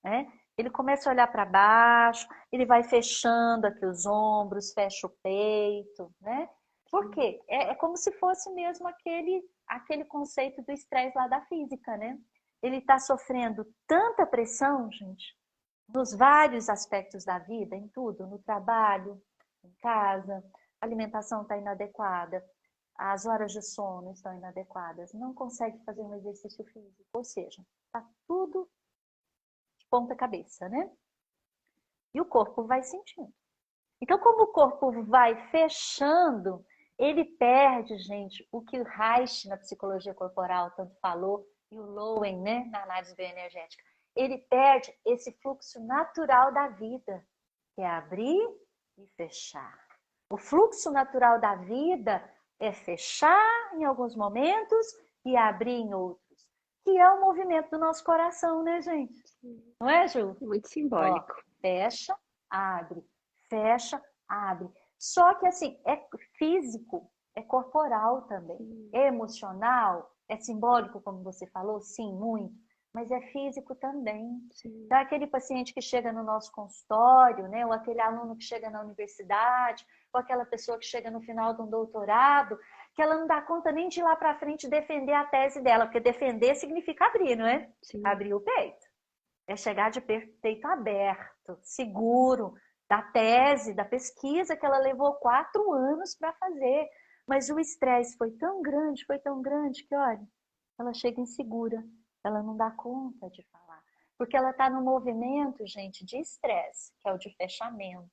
[SPEAKER 2] né? Ele começa a olhar para baixo, ele vai fechando aqui os ombros, fecha o peito, né? Por quê? É como se fosse mesmo aquele conceito do estresse lá da física, né? Ele está sofrendo tanta pressão, gente, nos vários aspectos da vida, em tudo, no trabalho, em casa, a alimentação está inadequada, as horas de sono estão inadequadas, não consegue fazer um exercício físico, ou seja, está tudo de ponta cabeça, né? E o corpo vai sentindo. Então, como o corpo vai fechando, ele perde, gente, o que o Reich na psicologia corporal tanto falou, e o Lowen, né, na análise bioenergética. Ele perde esse fluxo natural da vida, que é abrir e fechar. O fluxo natural da vida é fechar em alguns momentos e abrir em outros, que é o movimento do nosso coração, né, gente? Não é, Ju?
[SPEAKER 1] Muito
[SPEAKER 2] Ó,
[SPEAKER 1] simbólico.
[SPEAKER 2] fecha, abre, fecha, abre. Só que assim, é físico, é corporal também. É emocional, é simbólico, como você falou, sim, muito, mas é físico também. Então, aquele paciente que chega no nosso consultório, né, ou aquele aluno que chega na universidade, ou aquela pessoa que chega no final de um doutorado, que ela não dá conta nem de ir lá para frente defender a tese dela, porque defender significa abrir, não é?
[SPEAKER 1] Sim.
[SPEAKER 2] Abrir o peito. É chegar de peito aberto, seguro, da tese, da pesquisa que ela levou 4 anos para fazer. Mas o estresse foi tão grande, que, olha, ela chega insegura, ela não dá conta de falar. Porque ela está no movimento, gente, de estresse, que é o de fechamento.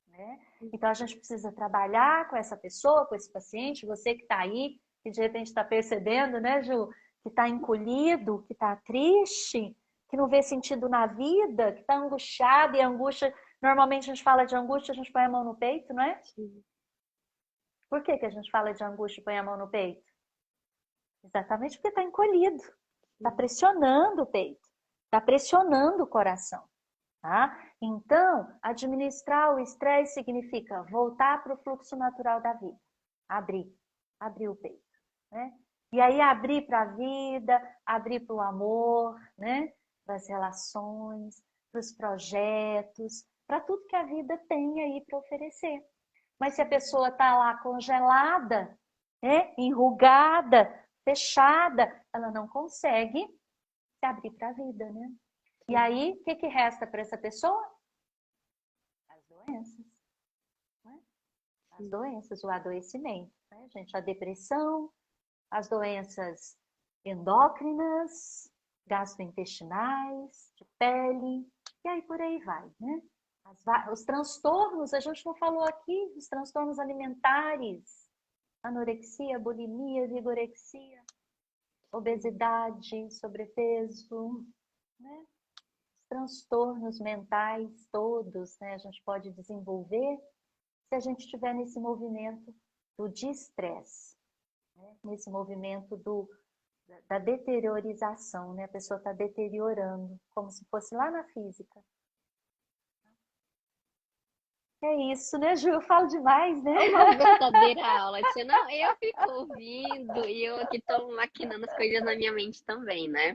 [SPEAKER 2] Né? Então, a gente precisa trabalhar com essa pessoa, com esse paciente, você que está aí, que de repente está percebendo, né, Ju, que está encolhido, que está triste, que não vê sentido na vida, que está angustiado, e a angústia, normalmente a gente fala de angústia, a gente põe a mão no peito, não é?
[SPEAKER 1] Sim.
[SPEAKER 2] Por que a gente fala de angústia e põe a mão no peito? Exatamente porque está encolhido, está pressionando o peito, está pressionando o coração. Tá? Então, administrar o estresse significa voltar para o fluxo natural da vida. Abrir o peito. Né? E aí abrir para a vida, abrir para o amor, né? Para as relações, para os projetos, para tudo que a vida tem aí para oferecer. Mas se a pessoa está lá congelada, né? Enrugada, fechada, ela não consegue se abrir para a vida, né? E aí, o que resta para essa pessoa? As doenças. Né? As doenças, o adoecimento. Né, gente? A depressão, as doenças endócrinas, gastrointestinais, de pele, e aí por aí vai. Né? Os transtornos, a gente não falou aqui, os transtornos alimentares, anorexia, bulimia, vigorexia, obesidade, sobrepeso, né? Transtornos mentais todos, né, a gente pode desenvolver se a gente estiver nesse movimento do destresse. né? Nesse movimento da deteriorização, né? A pessoa está deteriorando, como se fosse lá na física. É isso, né, Ju? Eu falo demais, né?
[SPEAKER 1] Uma verdadeira aula. Não, eu fico ouvindo e eu aqui tô maquinando as coisas na minha mente também, né?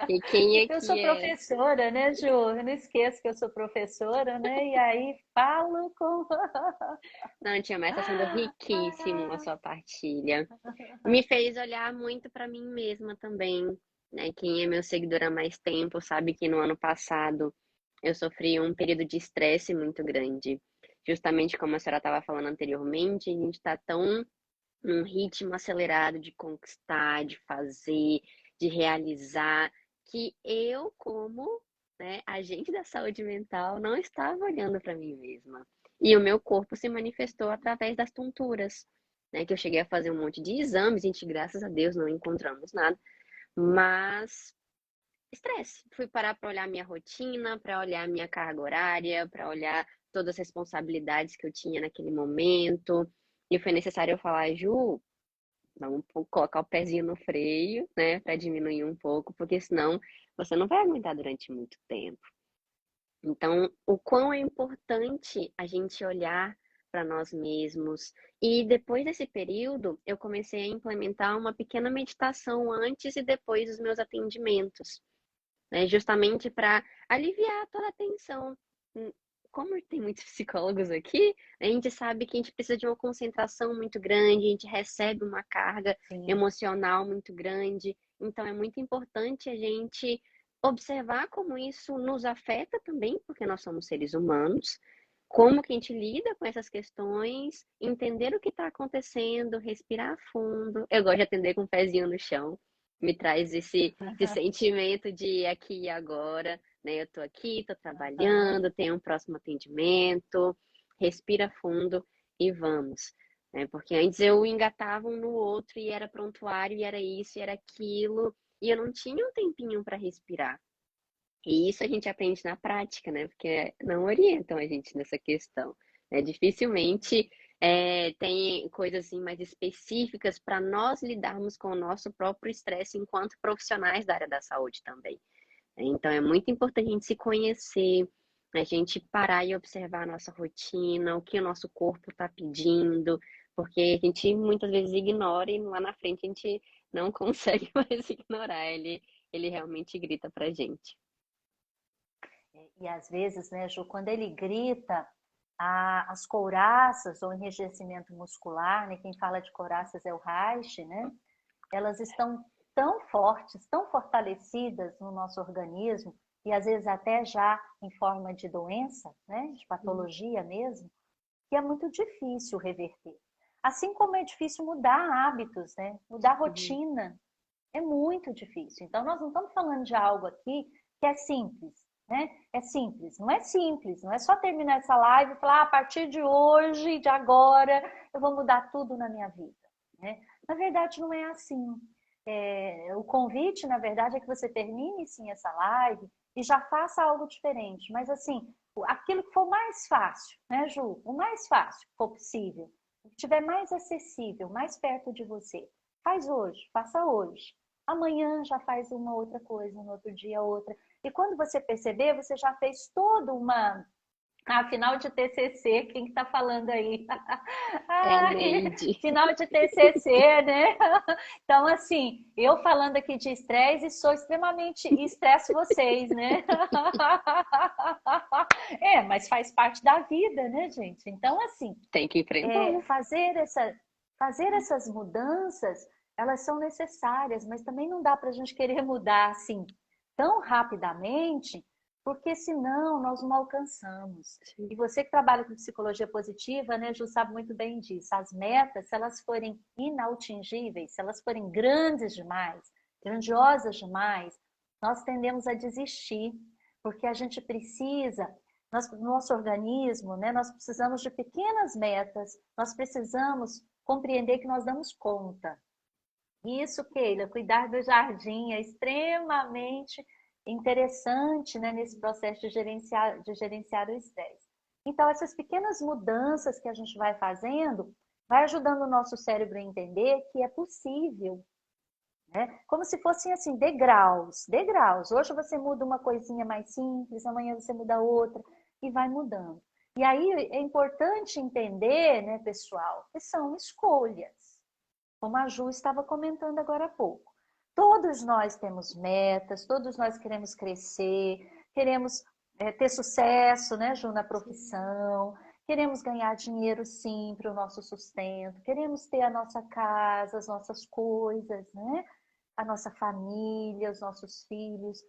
[SPEAKER 1] E quem
[SPEAKER 2] Eu sou
[SPEAKER 1] aqui é.
[SPEAKER 2] professora, né, Ju? Eu não esqueço que eu sou professora, né? E aí falo com.
[SPEAKER 1] Não, Tia Má, está sendo riquíssimo a sua partilha. Me fez olhar muito para mim mesma também, né? Quem é meu seguidor há mais tempo sabe que no ano passado eu sofri um período de estresse muito grande. Justamente como a senhora estava falando anteriormente, a gente está tão num ritmo acelerado de conquistar, de fazer, de realizar, que eu, como, né, agente da saúde mental, não estava olhando para mim mesma. E o meu corpo se manifestou através das tonturas, né, que eu cheguei a fazer um monte de exames, a gente, graças a Deus, não encontramos nada, mas estresse. Fui parar para olhar minha rotina, para olhar minha carga horária, para olhar todas as responsabilidades que eu tinha naquele momento. E foi necessário eu falar, Ju, vamos colocar o pezinho no freio, né, para diminuir um pouco, porque senão você não vai aguentar durante muito tempo. Então, o quão é importante a gente olhar para nós mesmos. E depois desse período, eu comecei a implementar uma pequena meditação antes e depois dos meus atendimentos, né, justamente para aliviar toda a tensão. Como tem muitos psicólogos aqui, a gente sabe que a gente precisa de uma concentração muito grande, a gente recebe uma carga
[SPEAKER 2] Sim.
[SPEAKER 1] emocional muito grande, então é muito importante a gente observar como isso nos afeta também, porque nós somos seres humanos, como que a gente lida com essas questões, entender o que está acontecendo, respirar fundo. Eu gosto de atender com o pezinho no chão, me traz esse sentimento de aqui e agora, né? Eu tô aqui, tô trabalhando, tenho um próximo atendimento, respira fundo e vamos, né? Porque antes eu engatava um no outro e era prontuário, e era isso, e era aquilo, e eu não tinha um tempinho para respirar. E isso a gente aprende na prática, né? Porque não orientam a gente nessa questão, né? Dificilmente tem coisas assim mais específicas para nós lidarmos com o nosso próprio estresse enquanto profissionais da área da saúde também. Então é muito importante a gente se conhecer, a gente parar e observar a nossa rotina, o que o nosso corpo está pedindo, porque a gente muitas vezes ignora e lá na frente a gente não consegue mais ignorar, ele realmente grita pra gente.
[SPEAKER 2] E às vezes, né, Ju, quando ele grita, as couraças ou enrijecimento muscular, né, quem fala de couraças é o Reich, né, elas estão tão fortes, tão fortalecidas no nosso organismo, e às vezes até já em forma de doença, né, de patologia mesmo, que é muito difícil reverter. Assim como é difícil mudar hábitos, né, mudar
[SPEAKER 1] Uhum.
[SPEAKER 2] rotina, é muito difícil. Então, nós não estamos falando de algo aqui que é simples, né? É simples, não é só terminar essa live e falar, ah, a partir de hoje, de agora, eu vou mudar tudo na minha vida, né? Na verdade, não é assim. O convite, na verdade, é que você termine sim essa live e já faça algo diferente. Mas assim, aquilo que for mais fácil, né, Ju? O mais fácil que for possível, o que estiver mais acessível, mais perto de você. Faz hoje, faça hoje. Amanhã já faz uma outra coisa, no outro dia outra. E quando você perceber, você já fez toda uma. Final de TCC, quem que tá falando aí?
[SPEAKER 1] É a
[SPEAKER 2] Ai,
[SPEAKER 1] Neide.
[SPEAKER 2] final de TCC, né? Então, assim, eu falando aqui de estresse, sou extremamente. Estresso vocês, né? Mas faz parte da vida, né, gente? Então, assim,
[SPEAKER 1] Tem que enfrentar.
[SPEAKER 2] fazer essas mudanças, elas são necessárias, mas também não dá para a gente querer mudar assim tão rapidamente, porque senão nós não alcançamos.
[SPEAKER 1] Sim.
[SPEAKER 2] E você que trabalha com psicologia positiva, né, Ju, sabe muito bem disso. As metas, se elas forem inatingíveis, se elas forem grandes demais, grandiosas demais, nós tendemos a desistir, porque a gente precisa nosso organismo, né, nós precisamos de pequenas metas, nós precisamos compreender que nós damos conta. Isso, Keila, cuidar do jardim é extremamente interessante, né, nesse processo de gerenciar o estresse. Então, essas pequenas mudanças que a gente vai fazendo vai ajudando o nosso cérebro a entender que é possível, né? Como se fossem assim, degraus, degraus. Hoje você muda uma coisinha mais simples, amanhã você muda outra e vai mudando. E aí é importante entender, né, pessoal, que são escolhas, como a Ju estava comentando agora há pouco. Todos nós temos metas, todos nós queremos crescer, queremos ter sucesso, né, Ju, na profissão, queremos ganhar dinheiro, sim, para o nosso sustento, queremos ter a nossa casa, as nossas coisas, né? A nossa família, os nossos filhos,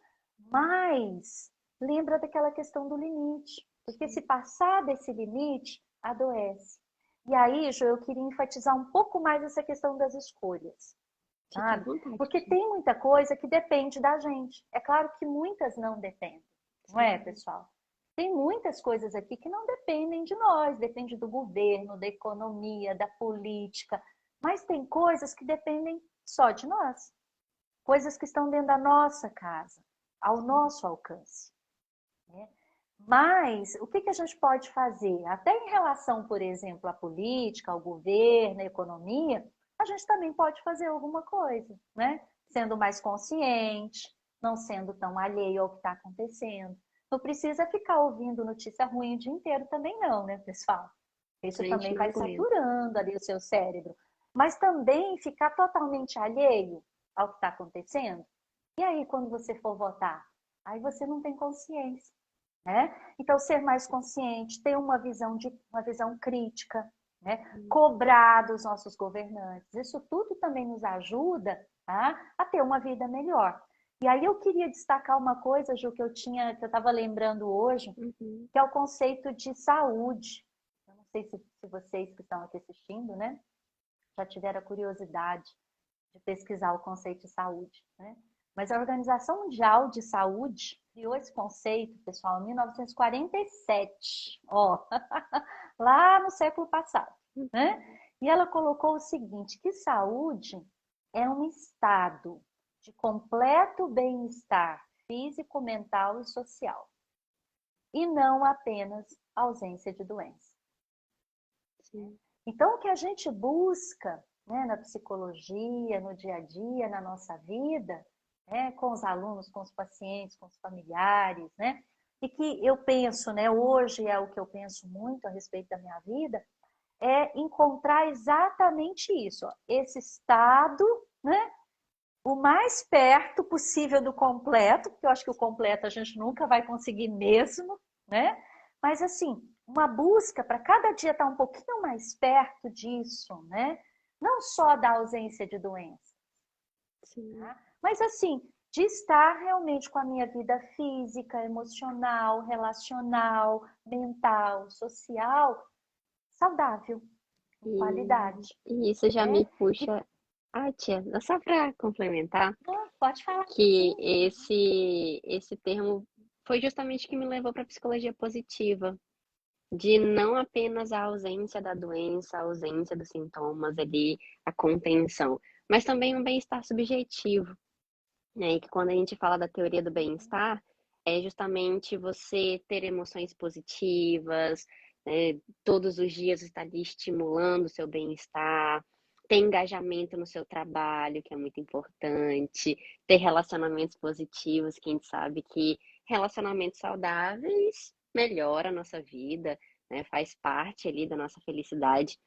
[SPEAKER 2] mas lembra daquela questão do limite, porque se passar desse limite, adoece. E aí, Jo, eu queria enfatizar um pouco mais essa questão das escolhas,
[SPEAKER 1] Fique à
[SPEAKER 2] sabe?
[SPEAKER 1] vontade.
[SPEAKER 2] Porque tem muita coisa que depende da gente. É claro que muitas não dependem, não é, pessoal? Tem muitas coisas aqui que não dependem de nós, depende do governo, da economia, da política, mas tem coisas que dependem só de nós. Coisas que estão dentro da nossa casa, ao nosso alcance, né? Mas o que a gente pode fazer? Até em relação, por exemplo, à política, ao governo, à economia, a gente também pode fazer alguma coisa, né? Sendo mais consciente, não sendo tão alheio ao que está acontecendo. Não precisa ficar ouvindo notícia ruim o dia inteiro também não, né, pessoal? Isso
[SPEAKER 1] A gente
[SPEAKER 2] também
[SPEAKER 1] não
[SPEAKER 2] vai
[SPEAKER 1] aguenta.
[SPEAKER 2] saturando ali o seu cérebro. Mas também ficar totalmente alheio ao que está acontecendo. E aí, quando você for votar? Aí você não tem consciência, né? Então, ser mais consciente, ter uma visão crítica, né? Cobrar dos nossos governantes. Isso tudo também nos ajuda, tá? A ter uma vida melhor. E aí eu queria destacar uma coisa, Ju, que eu estava lembrando hoje,
[SPEAKER 1] Uhum.
[SPEAKER 2] que é o conceito de saúde. Eu não sei se vocês que estão aqui assistindo, né, já tiveram a curiosidade de pesquisar o conceito de saúde, né? Mas a Organização Mundial de Saúde criou esse conceito, pessoal, em 1947, ó, lá no século passado, né? E ela colocou o seguinte, que saúde é um estado de completo bem-estar físico, mental e social, e não apenas ausência de doença.
[SPEAKER 1] Sim.
[SPEAKER 2] Então, o que a gente busca, né, na psicologia, no dia a dia, na nossa vida, né, com os alunos, com os pacientes, com os familiares, né, e que eu penso, né, hoje é o que eu penso muito a respeito da minha vida, é encontrar exatamente isso, ó, esse estado, né, o mais perto possível do completo, porque eu acho que o completo a gente nunca vai conseguir mesmo, né? Mas assim, uma busca para cada dia estar um pouquinho mais perto disso, né? Não só da ausência de doença,
[SPEAKER 1] Sim.
[SPEAKER 2] tá? Mas assim, de estar realmente com a minha vida física, emocional, relacional, mental, social, saudável, com qualidade,
[SPEAKER 1] E isso já
[SPEAKER 2] né?
[SPEAKER 1] me
[SPEAKER 2] E
[SPEAKER 1] puxa. Ah, tia, só para complementar,
[SPEAKER 2] pode falar.
[SPEAKER 1] que
[SPEAKER 2] Sim, sim.
[SPEAKER 1] esse termo foi justamente o que me levou para a psicologia positiva, de não apenas a ausência da doença, a ausência dos sintomas ali, a contenção, mas também um bem-estar subjetivo, né? E que quando a gente fala da teoria do bem-estar, é justamente você ter emoções positivas, todos os dias estar ali estimulando o seu bem-estar, ter engajamento no seu trabalho, que é muito importante, ter relacionamentos positivos, que a gente sabe que relacionamentos saudáveis melhora a nossa vida, né? Faz parte ali da nossa felicidade.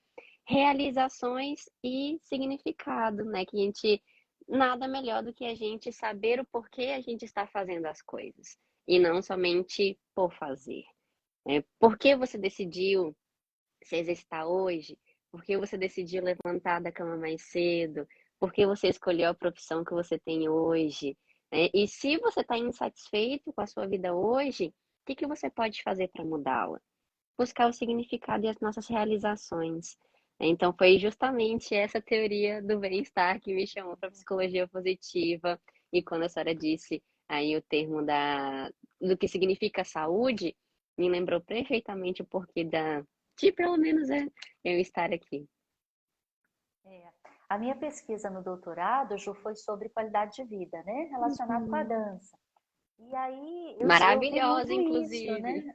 [SPEAKER 1] Realizações e significado, né? Que a gente nada melhor do que a gente saber o porquê a gente está fazendo as coisas e não somente por fazer, né? Por que você decidiu se exercitar hoje? Por que você decidiu levantar da cama mais cedo? Por que você escolheu a profissão que você tem hoje? Né? E se você está insatisfeito com a sua vida hoje, o que que você pode fazer para mudá-la? Buscar o significado e as nossas realizações. Então, foi justamente essa teoria do bem-estar que me chamou para psicologia positiva. E quando a senhora disse aí o termo do que significa saúde, me lembrou perfeitamente o porquê de pelo menos eu estar aqui.
[SPEAKER 2] É. A minha pesquisa no doutorado, Ju, foi sobre qualidade de vida, né? Relacionado com a
[SPEAKER 1] Uhum.
[SPEAKER 2] dança. E aí eu vi
[SPEAKER 1] Maravilhosa,
[SPEAKER 2] muito isso, né?
[SPEAKER 1] inclusive.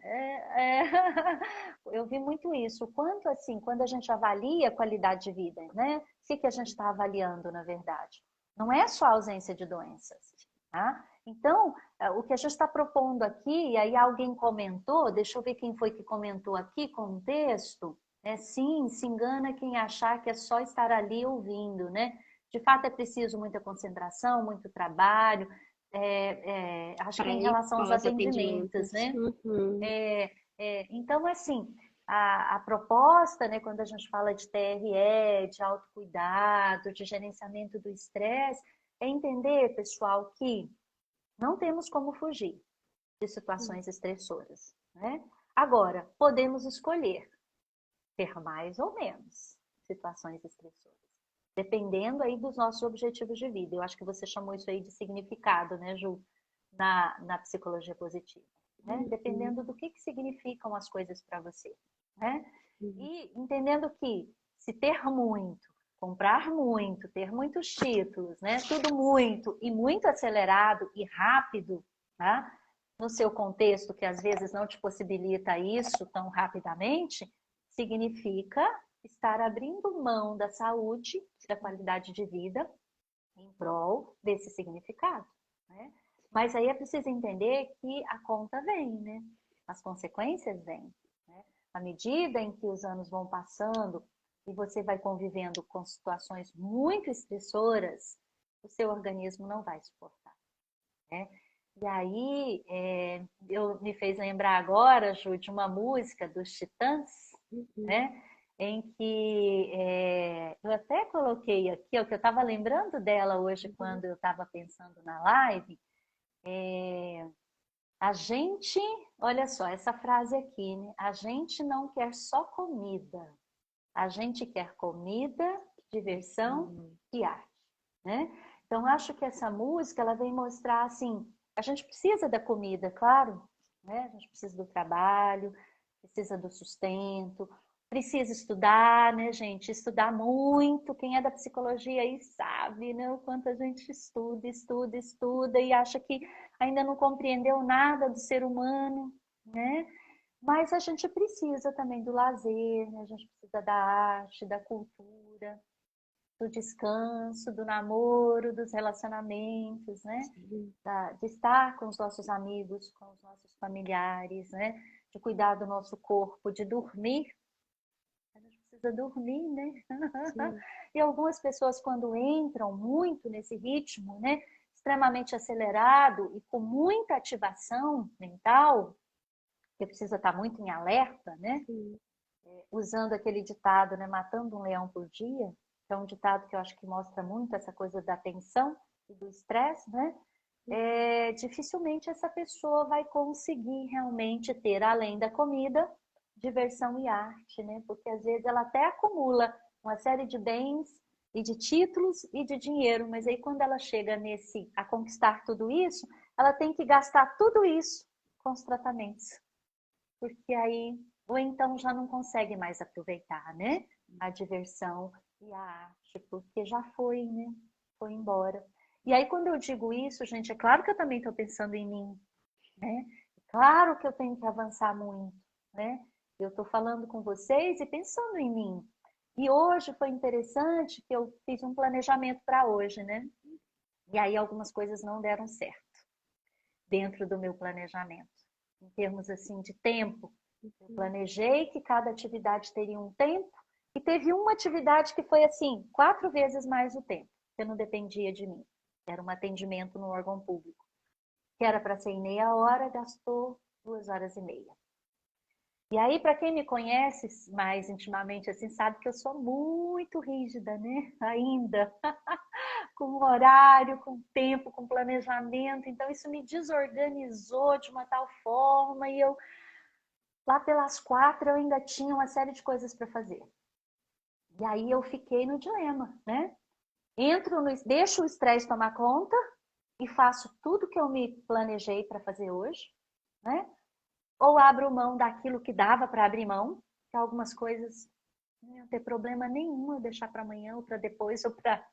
[SPEAKER 2] Eu vi muito isso. O quanto assim, quando a gente avalia a qualidade de vida, né? O que que a gente está avaliando, na verdade? Não é só a ausência de doenças, tá? Então, o que a gente está propondo aqui, e aí alguém comentou, deixa eu ver quem foi que comentou aqui com o texto, sim, se engana quem achar que é só estar ali ouvindo, né? De fato é preciso muita concentração, muito trabalho, acho que é
[SPEAKER 1] Para
[SPEAKER 2] em
[SPEAKER 1] ir
[SPEAKER 2] relação aos
[SPEAKER 1] para os
[SPEAKER 2] atendimentos,
[SPEAKER 1] atendimentos.
[SPEAKER 2] né?
[SPEAKER 1] Uhum.
[SPEAKER 2] Então, assim, a proposta, né, quando a gente fala de TRE, de autocuidado, de gerenciamento do estresse, é entender, pessoal, que não temos como fugir de situações estressoras, né? Agora, podemos escolher ter mais ou menos situações estressoras, dependendo aí dos nossos objetivos de vida. Eu acho que você chamou isso aí de significado, né, Ju, na psicologia positiva, né?
[SPEAKER 1] Uhum.
[SPEAKER 2] Dependendo do que significam as coisas para você, né?
[SPEAKER 1] Uhum.
[SPEAKER 2] E entendendo que se ter muito, comprar muito, ter muitos títulos, né? Tudo muito e muito acelerado e rápido, tá? No seu contexto, que às vezes não te possibilita isso tão rapidamente, significa estar abrindo mão da saúde, da qualidade de vida, em prol desse significado, né? Mas aí é preciso entender que a conta vem, né? As consequências vêm, né? À medida em que os anos vão passando e você vai convivendo com situações muito estressoras, o seu organismo não vai suportar, né? E aí, eu me fez lembrar agora, Ju, de uma música dos Titãs,
[SPEAKER 1] Uhum.
[SPEAKER 2] né? Em que eu até coloquei aqui, o que eu estava lembrando dela hoje
[SPEAKER 1] Uhum.
[SPEAKER 2] quando eu estava pensando na live, a gente, olha só, essa frase aqui, né? A gente não quer só comida, a gente quer comida, diversão
[SPEAKER 1] Uhum.
[SPEAKER 2] e arte, né? Então, acho que essa música, ela vem mostrar, assim, a gente precisa da comida, claro, né? A gente precisa do trabalho, precisa do sustento, precisa estudar, né, gente? Estudar muito. Quem é da psicologia aí sabe, né? O quanto a gente estuda, estuda, estuda e acha que ainda não compreendeu nada do ser humano, né? Mas a gente precisa também do lazer, né? A gente precisa da arte, da cultura, do descanso, do namoro, dos relacionamentos, né?
[SPEAKER 1] Sim.
[SPEAKER 2] De estar com os nossos amigos, com os nossos familiares, né? De cuidar do nosso corpo, de dormir. A gente precisa dormir, né?
[SPEAKER 1] Sim.
[SPEAKER 2] E algumas pessoas, quando entram muito nesse ritmo, né? Extremamente acelerado e com muita ativação mental, que precisa estar muito em alerta, né?
[SPEAKER 1] Sim.
[SPEAKER 2] Usando aquele ditado, né? Matando um leão por dia, que é um ditado que eu acho que mostra muito essa coisa da tensão e do estresse, né? Dificilmente essa pessoa vai conseguir realmente ter, além da comida, diversão e arte, né? Porque às vezes ela até acumula uma série de bens e de títulos e de dinheiro, mas aí quando ela chega nesse a conquistar tudo isso, ela tem que gastar tudo isso com os tratamentos, porque aí ou então já não consegue mais aproveitar, né? A diversão e a arte, porque já foi, né? Foi embora. E aí, quando eu digo isso, gente, é claro que eu também estou pensando em mim, né? É claro que eu tenho que avançar muito, né? Eu estou falando com vocês e pensando em mim. E hoje foi interessante que eu fiz um planejamento para hoje, né? E aí algumas coisas não deram certo dentro do meu planejamento. Em termos assim de tempo, eu planejei que cada atividade teria um tempo e teve uma atividade que foi assim, 4 vezes mais o tempo, que não dependia de mim. Era um atendimento no órgão público, que era para ser em meia hora, gastou 2 horas e meia. E aí, para quem me conhece mais intimamente, assim, sabe que eu sou muito rígida, né? Ainda, com horário, com tempo, com planejamento. Então, isso me desorganizou de uma tal forma e eu, lá pelas 4, eu ainda tinha uma série de coisas para fazer. E aí eu fiquei no dilema, né? Deixo o estresse tomar conta e faço tudo que eu me planejei para fazer hoje, né? Ou abro mão daquilo que dava para abrir mão, que algumas coisas não ia ter problema nenhum eu deixar para amanhã ou para depois ou para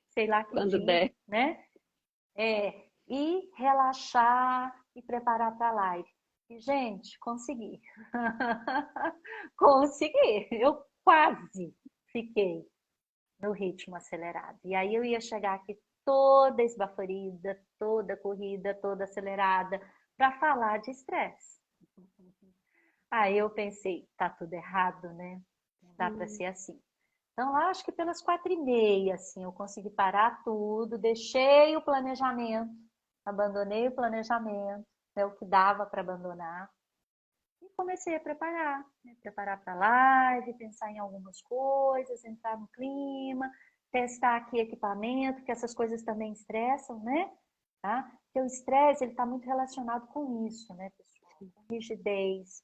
[SPEAKER 2] sei lá que
[SPEAKER 1] Quando
[SPEAKER 2] dia,
[SPEAKER 1] der.
[SPEAKER 2] né? E relaxar, e preparar para a live. E, gente, consegui. Consegui. Eu quase fiquei no ritmo acelerado. E aí eu ia chegar aqui toda esbaforida, toda corrida, toda acelerada, para falar de estresse. Aí eu pensei, tá tudo errado, né? Não dá para ser assim. Então, acho que pelas 4h30, assim, eu consegui parar tudo, deixei o planejamento, abandonei o planejamento, é o que dava para abandonar, e comecei a preparar, né? Preparar para a live, pensar em algumas coisas, entrar no clima, testar aqui equipamento, que essas coisas também estressam, né? Tá? Porque o estresse, ele está muito relacionado com isso, né, pessoal? Com rigidez,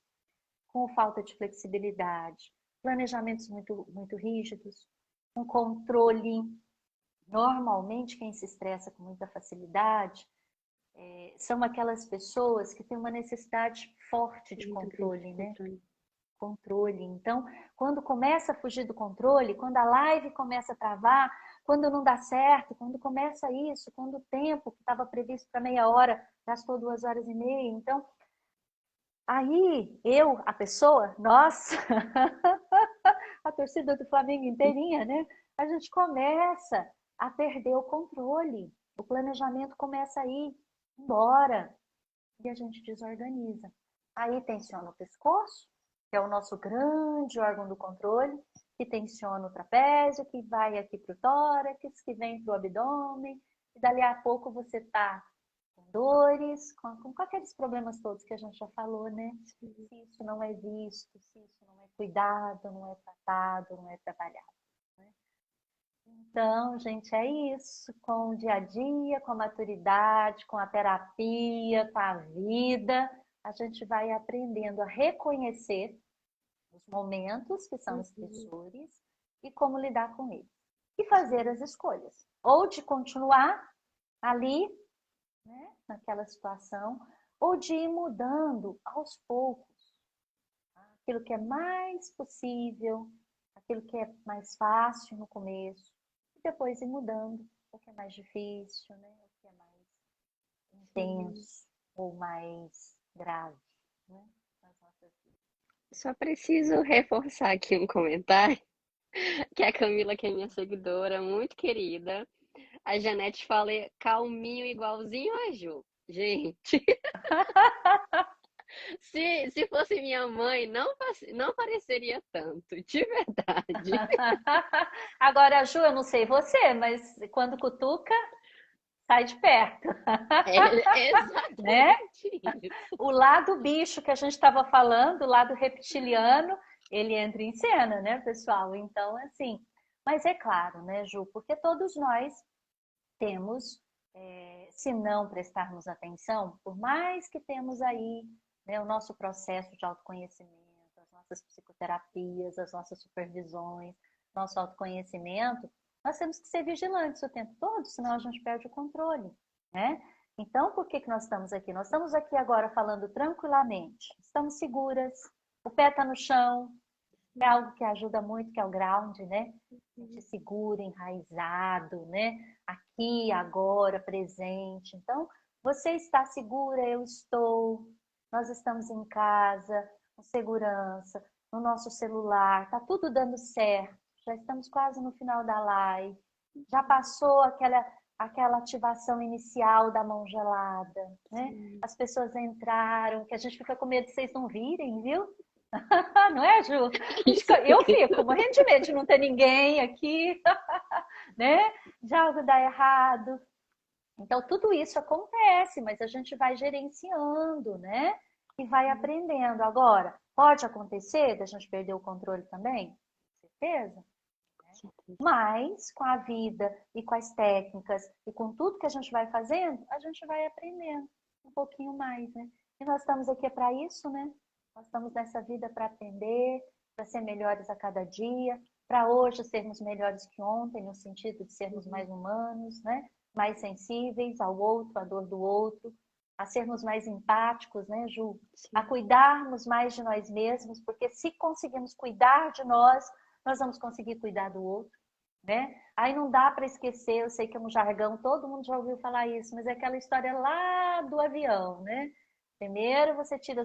[SPEAKER 2] com falta de flexibilidade, planejamentos muito rígidos, um controle. Normalmente, quem se estressa com muita facilidade são aquelas pessoas que têm uma necessidade forte de controle, né? Controle. Então, quando começa a fugir do controle, quando a live começa a travar, quando não dá certo, quando começa isso, quando o tempo que estava previsto para meia hora gastou 2h30. Então, aí eu, a pessoa, nós, a torcida do Flamengo inteirinha, né? A gente começa a perder o controle. O planejamento começa a ir embora e a gente desorganiza. Aí tensiona o pescoço, que é o nosso grande órgão do controle, que tensiona o trapézio, que vai aqui para o tórax, que vem para o abdômen, e dali a pouco você está com dores, com aqueles problemas todos que a gente já falou, né? Se isso não é visto, se isso não é cuidado, não é tratado, não é trabalhado. Né? Então, gente, é isso. Com o dia a dia, com a maturidade, com a terapia, com a vida, a gente vai aprendendo a reconhecer os momentos que são estressores e como lidar com eles. E fazer as escolhas. Ou de continuar ali, né, naquela situação, ou de ir mudando aos poucos. Tá? Aquilo que é mais possível, aquilo que é mais fácil no começo, e depois ir mudando o que é mais difícil, né, o que é mais intenso ou mais grave, né, nas nossas vidas.
[SPEAKER 1] Só preciso reforçar aqui um comentário, que a Camila, que é minha seguidora, muito querida, a Janete fala calminho igualzinho a Ju. Gente, se fosse minha mãe, não pareceria tanto, de verdade.
[SPEAKER 2] Agora, Ju, eu não sei você, mas quando cutuca, sai de perto,
[SPEAKER 1] É
[SPEAKER 2] né?
[SPEAKER 1] exatamente isso.
[SPEAKER 2] O lado bicho que a gente estava falando, o lado reptiliano, ele entra em cena, né, pessoal? Então, assim, mas é claro, né, Ju, porque todos nós temos, se não prestarmos atenção, por mais que temos aí, né, o nosso processo de autoconhecimento, as nossas psicoterapias, as nossas supervisões, nosso autoconhecimento, nós temos que ser vigilantes o tempo todo, senão a gente perde o controle, né? Então, por que nós estamos aqui? Nós estamos aqui agora falando tranquilamente, estamos seguras, o pé está no chão, é algo que ajuda muito, que é o ground, né? Sentir seguro, enraizado, né? Aqui, agora, presente. Então, você está segura, eu estou. Nós estamos em casa, com segurança, no nosso celular, tá tudo dando certo. Já estamos quase no final da live. Já passou aquela ativação inicial da mão gelada, né? As pessoas entraram, que a gente fica com medo de vocês não virem, viu? Não é, Ju? Eu fico morrendo de medo de não ter ninguém aqui, né? De algo dar errado. Então, tudo isso acontece, mas a gente vai gerenciando, né? E vai aprendendo. Agora, pode acontecer da gente perder o controle também? Certeza? Mas, com a vida e com as técnicas e com tudo que a gente vai fazendo, a gente vai aprendendo um pouquinho mais, né? E nós estamos aqui para isso, né? Nós estamos nessa vida para aprender, para ser melhores a cada dia, para hoje sermos melhores que ontem, no sentido de sermos mais humanos, né? Mais sensíveis ao outro, à dor do outro, a sermos mais empáticos, né, Ju? A cuidarmos mais de nós mesmos, porque se conseguimos cuidar de nós, nós vamos conseguir cuidar do outro, né? Aí não dá para esquecer, eu sei que é um jargão, todo mundo já ouviu falar isso, mas é aquela história lá do avião, né? Primeiro você tira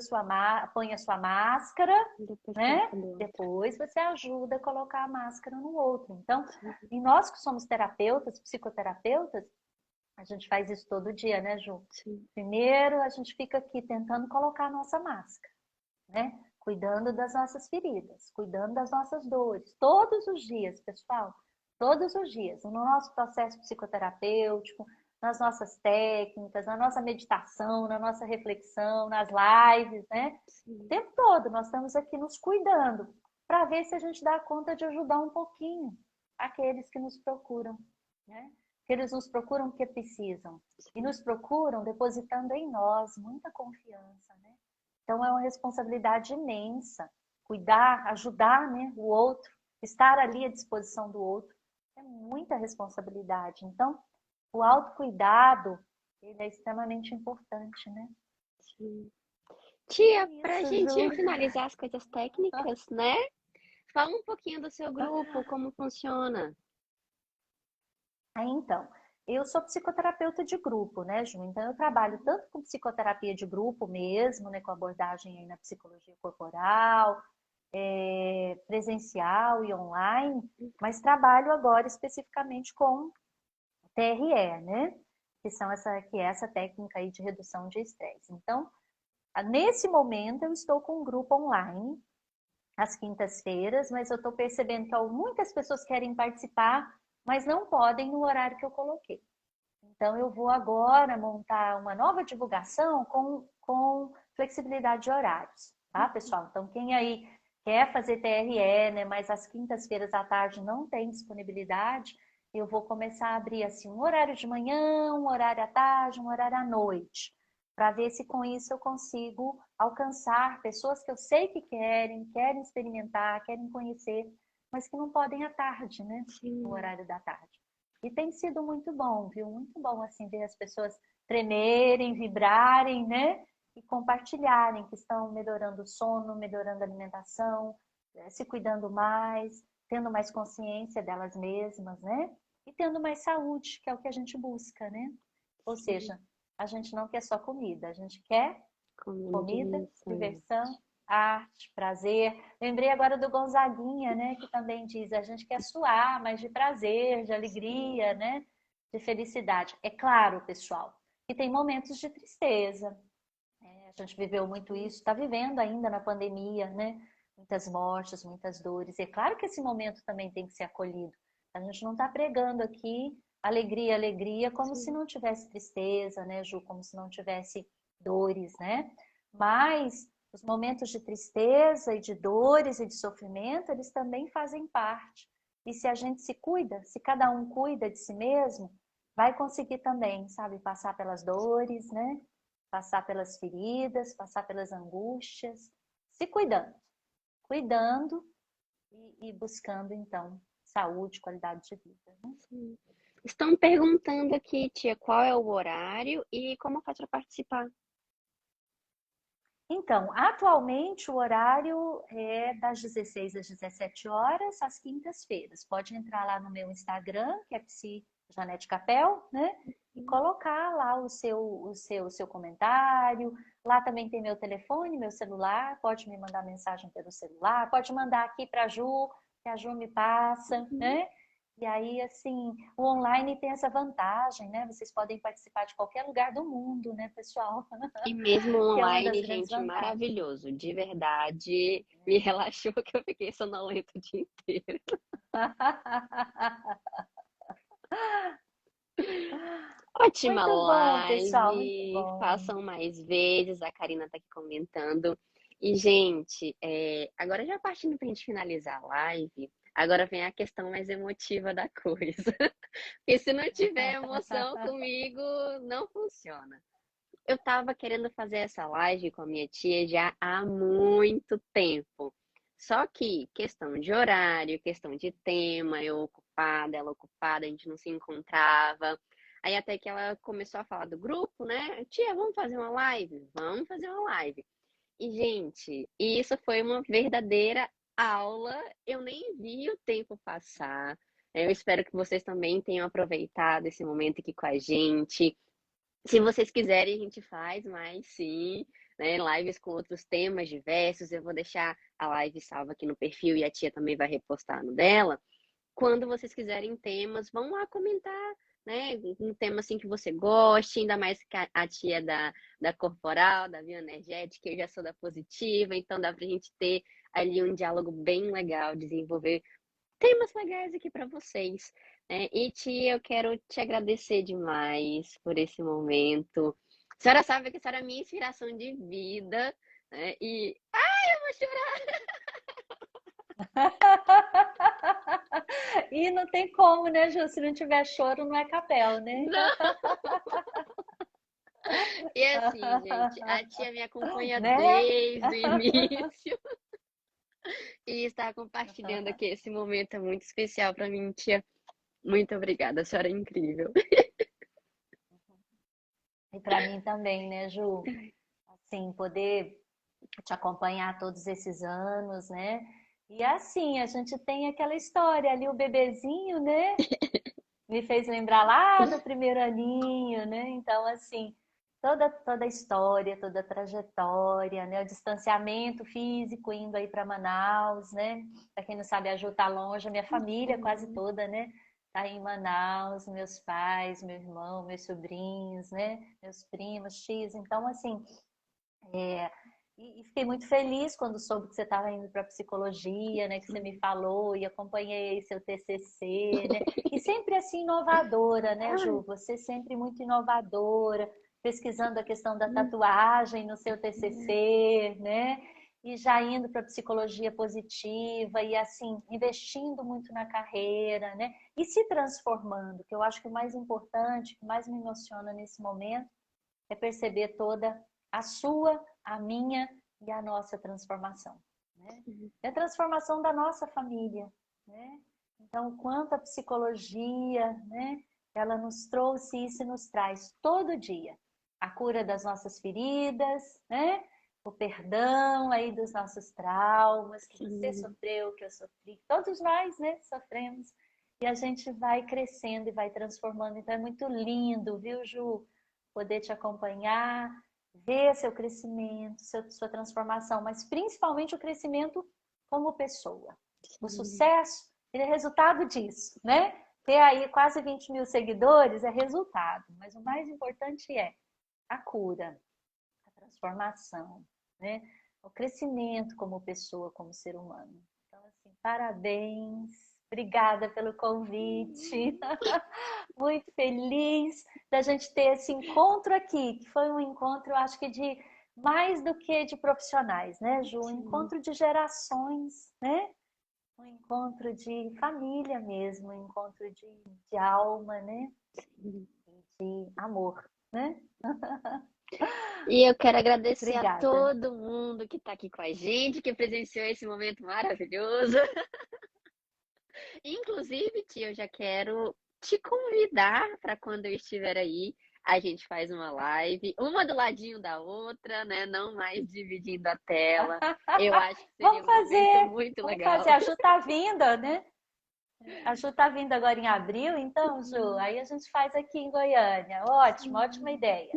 [SPEAKER 2] põe a sua máscara,
[SPEAKER 1] Depois
[SPEAKER 2] né?
[SPEAKER 1] coloca no outro.
[SPEAKER 2] Depois você ajuda a colocar a máscara no outro. Então,
[SPEAKER 1] Sim,
[SPEAKER 2] e nós que somos terapeutas, psicoterapeutas, a gente faz isso todo dia, né, Ju?
[SPEAKER 1] sim,
[SPEAKER 2] Primeiro a gente fica aqui tentando colocar a nossa máscara, né? Cuidando das nossas feridas, cuidando das nossas dores, todos os dias, pessoal, todos os dias, no nosso processo psicoterapêutico, nas nossas técnicas, na nossa meditação, na nossa reflexão, nas lives, né? O
[SPEAKER 1] sim.
[SPEAKER 2] tempo todo nós estamos aqui nos cuidando para ver se a gente dá conta de ajudar um pouquinho aqueles que nos procuram, né? Que eles nos procuram porque precisam e nos procuram depositando em nós muita confiança, né? Então é uma responsabilidade imensa cuidar, ajudar, né, o outro, estar ali à disposição do outro. É muita responsabilidade. Então, o autocuidado, ele é extremamente importante, né?
[SPEAKER 1] Sim.
[SPEAKER 2] E
[SPEAKER 1] Tia,
[SPEAKER 2] é
[SPEAKER 1] para a
[SPEAKER 2] isso,
[SPEAKER 1] gente
[SPEAKER 2] Ju.
[SPEAKER 1] finalizar as coisas técnicas, né? Fala um pouquinho do seu grupo, como funciona.
[SPEAKER 2] Então, eu sou psicoterapeuta de grupo, né, Ju? Então, eu trabalho tanto com psicoterapia de grupo mesmo, né, com abordagem aí na psicologia corporal, presencial e online, mas trabalho agora especificamente com TRE, né? Que é essa técnica aí de redução de estresse. Então, nesse momento eu estou com um grupo online às quintas-feiras, mas eu estou percebendo que muitas pessoas querem participar, mas não podem no horário que eu coloquei. Então, eu vou agora montar uma nova divulgação com flexibilidade de horários, tá, pessoal? Então, quem aí quer fazer TRE, né, mas às quintas-feiras à tarde não tem disponibilidade, eu vou começar a abrir assim um horário de manhã, um horário à tarde, um horário à noite, para ver se com isso eu consigo alcançar pessoas que eu sei que querem experimentar, querem conhecer, mas que não podem à tarde, né? No
[SPEAKER 1] Sim,
[SPEAKER 2] horário da tarde. E tem sido muito bom, viu? Muito bom, assim, ver as pessoas tremerem, vibrarem, né? E compartilharem que estão melhorando o sono, melhorando a alimentação, se cuidando mais, tendo mais consciência delas mesmas, né? E tendo mais saúde, que é o que a gente busca, né? Ou
[SPEAKER 1] sim.
[SPEAKER 2] seja, a gente não quer só comida, a gente quer
[SPEAKER 1] Comendo
[SPEAKER 2] comida,
[SPEAKER 1] diversão.
[SPEAKER 2] diversão, arte, prazer. Lembrei agora do Gonzaguinha, né, que também diz, a gente quer suar, mas de prazer, de alegria, né, de felicidade. É claro, pessoal, que tem momentos de tristeza. A gente viveu muito isso, está vivendo ainda na pandemia, né? Muitas mortes, muitas dores. E é claro que esse momento também tem que ser acolhido. A gente não está pregando aqui alegria, alegria, como se
[SPEAKER 1] Sim,
[SPEAKER 2] não tivesse tristeza, né, Ju? Como se não tivesse dores, né? Mas os momentos de tristeza e de dores e de sofrimento, eles também fazem parte. E se a gente se cuida, se cada um cuida de si mesmo, vai conseguir também, sabe, passar pelas dores, né? Passar pelas feridas, passar pelas angústias, se cuidando, cuidando e buscando então saúde, qualidade de vida, né?
[SPEAKER 1] sim. Estão perguntando aqui, tia, qual é o horário e como faz para participar.
[SPEAKER 2] Então, atualmente o horário é das 16 às 17 horas, às quintas-feiras. Pode entrar lá no meu Instagram, que é Psi Janete Capel, né? E colocar lá o seu comentário. Lá também tem meu telefone, meu celular. Pode me mandar mensagem pelo celular. Pode mandar aqui para a Ju, que a Ju me passa,
[SPEAKER 1] Uhum.
[SPEAKER 2] né? E aí, assim, o online tem essa vantagem, né? Vocês podem participar de qualquer lugar do mundo, né, pessoal?
[SPEAKER 1] E mesmo
[SPEAKER 2] Que é uma das
[SPEAKER 1] online,
[SPEAKER 2] grandes
[SPEAKER 1] gente,
[SPEAKER 2] vantagens.
[SPEAKER 1] maravilhoso. De verdade, me relaxou que eu fiquei sonolenta o dia inteiro. Ótima
[SPEAKER 2] Muito bom, pessoal, muito
[SPEAKER 1] live.
[SPEAKER 2] bom.
[SPEAKER 1] Façam mais vezes. A Karina tá aqui comentando. E, gente, agora já partindo pra gente finalizar a live, agora vem a questão mais emotiva da coisa. Porque se não tiver emoção comigo, não funciona. Eu tava querendo fazer essa live com a minha tia já há muito tempo. Só que questão de horário, questão de tema, eu ocupada, ela ocupada, a gente não se encontrava. Aí até que ela começou a falar do grupo, né? Tia, vamos fazer uma live? Vamos fazer uma live. E, gente, isso foi uma verdadeira aula. Eu nem vi o tempo passar. Eu espero que vocês também tenham aproveitado esse momento aqui com a gente. Se vocês quiserem, a gente faz mais, sim. né, lives com outros temas diversos. Eu vou deixar a live salva aqui no perfil e a tia também vai repostar no dela. Quando vocês quiserem temas, vão lá comentar, né? Um tema assim que você goste, ainda mais que a tia é da corporal, da bioenergética, eu já sou da positiva, então dá pra gente ter ali um diálogo bem legal, desenvolver temas legais aqui para vocês, né? E tia, eu quero te agradecer demais por esse momento. A senhora sabe que a senhora é minha inspiração de vida, né? E ai, eu vou chorar.
[SPEAKER 2] E não tem como, né, Ju? Se não tiver choro, não é capela, né?
[SPEAKER 1] Não. E assim, gente, a tia me acompanha
[SPEAKER 2] Né?
[SPEAKER 1] desde o início e está compartilhando aqui esse momento é muito especial para mim, tia. Muito obrigada, a senhora é incrível.
[SPEAKER 2] E para mim também, né, Ju? Assim, poder te acompanhar todos esses anos, né? E assim, a gente tem aquela história ali, o bebezinho, né? Me fez lembrar lá do primeiro aninho, né? Então, assim, toda a história, toda a trajetória, né? O distanciamento físico indo aí para Manaus, né? Para quem não sabe, a Ju tá longe, a minha família quase toda, né? Tá aí em Manaus, meus pais, meu irmão, meus sobrinhos, né? Meus primos, tios. Então, assim, e fiquei muito feliz quando soube que você estava indo para psicologia, né? Que você me falou e acompanhei seu TCC, né? E sempre assim inovadora, né, Ju? Você sempre muito inovadora, pesquisando a questão da tatuagem no seu TCC, né? E já indo para psicologia positiva e assim investindo muito na carreira, né? E se transformando, que eu acho que o mais importante, o que mais me emociona nesse momento é perceber toda a sua, a minha e a nossa transformação, né? E a transformação da nossa família, né? Então, o quanto a psicologia, né? Ela nos trouxe isso e nos traz todo dia a cura das nossas feridas, né? O perdão aí dos nossos traumas que você sofreu, que eu sofri, todos nós, né? Sofremos e a gente vai crescendo e vai transformando. Então é muito lindo, viu, Ju? Poder te acompanhar, ver seu crescimento, sua transformação, mas principalmente o crescimento como pessoa. O sucesso, ele é resultado disso, né? Ter aí quase 20 mil seguidores é resultado, mas o mais importante é a cura, a transformação, né? O crescimento como pessoa, como ser humano. Então, assim, parabéns. Obrigada pelo convite. Muito feliz da gente ter esse encontro aqui, que foi um encontro, eu acho que de mais do que de profissionais, né, Ju? Um encontro de gerações, né? Um encontro de família mesmo, um encontro de alma, né? De amor, né?
[SPEAKER 1] E eu quero agradecer a
[SPEAKER 2] Obrigada.
[SPEAKER 1] todo mundo que está aqui com a gente, que presenciou esse momento maravilhoso. Inclusive, tia, eu já quero te convidar para quando eu estiver aí, a gente faz uma live, uma do ladinho da outra, né? Não mais dividindo a tela. Eu acho que seria
[SPEAKER 2] Vamos
[SPEAKER 1] um momento
[SPEAKER 2] fazer,
[SPEAKER 1] muito
[SPEAKER 2] vamos
[SPEAKER 1] legal.
[SPEAKER 2] fazer. A Ju tá vindo, né? A Ju tá vindo agora em abril, então, Ju, aí a gente faz aqui em Goiânia. Ótimo, ótima ideia.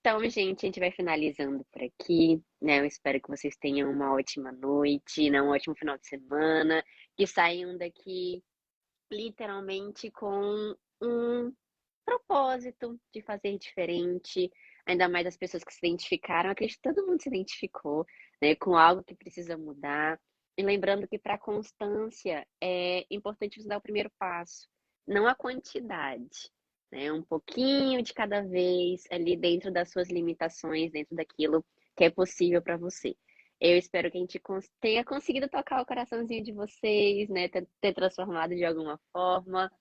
[SPEAKER 1] Então, gente, a gente vai finalizando por aqui, né? Eu espero que vocês tenham uma ótima noite, né? Um ótimo final de semana, que saiam daqui literalmente com um propósito de fazer diferente, ainda mais as pessoas que se identificaram. Eu acredito que todo mundo se identificou, né, com algo que precisa mudar. E lembrando que para a constância é importante você dar o primeiro passo, não a quantidade, né? Um pouquinho de cada vez ali dentro das suas limitações, dentro daquilo que é possível para você. Eu espero que a gente tenha conseguido tocar o coraçãozinho de vocês, né? Ter transformado de alguma forma.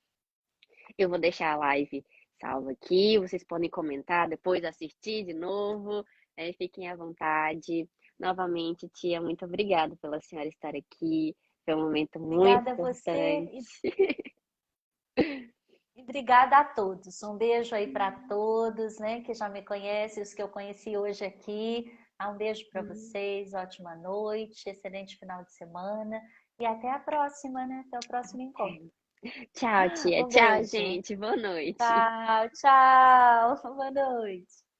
[SPEAKER 1] Eu vou deixar a live salva aqui. Vocês podem comentar depois, assistir de novo. Fiquem à vontade. Novamente, tia, muito obrigada pela senhora estar aqui. Foi um momento muito
[SPEAKER 2] Obrigada a você
[SPEAKER 1] importante.
[SPEAKER 2] e obrigada a todos. Um beijo aí para todos, né, que já me conhecem, os que eu conheci hoje aqui. Um beijo para vocês, ótima noite, excelente final de semana e até a próxima, né? Até o próximo encontro.
[SPEAKER 1] Tchau, tia.
[SPEAKER 2] Um
[SPEAKER 1] Tchau,
[SPEAKER 2] beijo.
[SPEAKER 1] gente. Boa noite.
[SPEAKER 2] Tchau, tchau. Boa noite.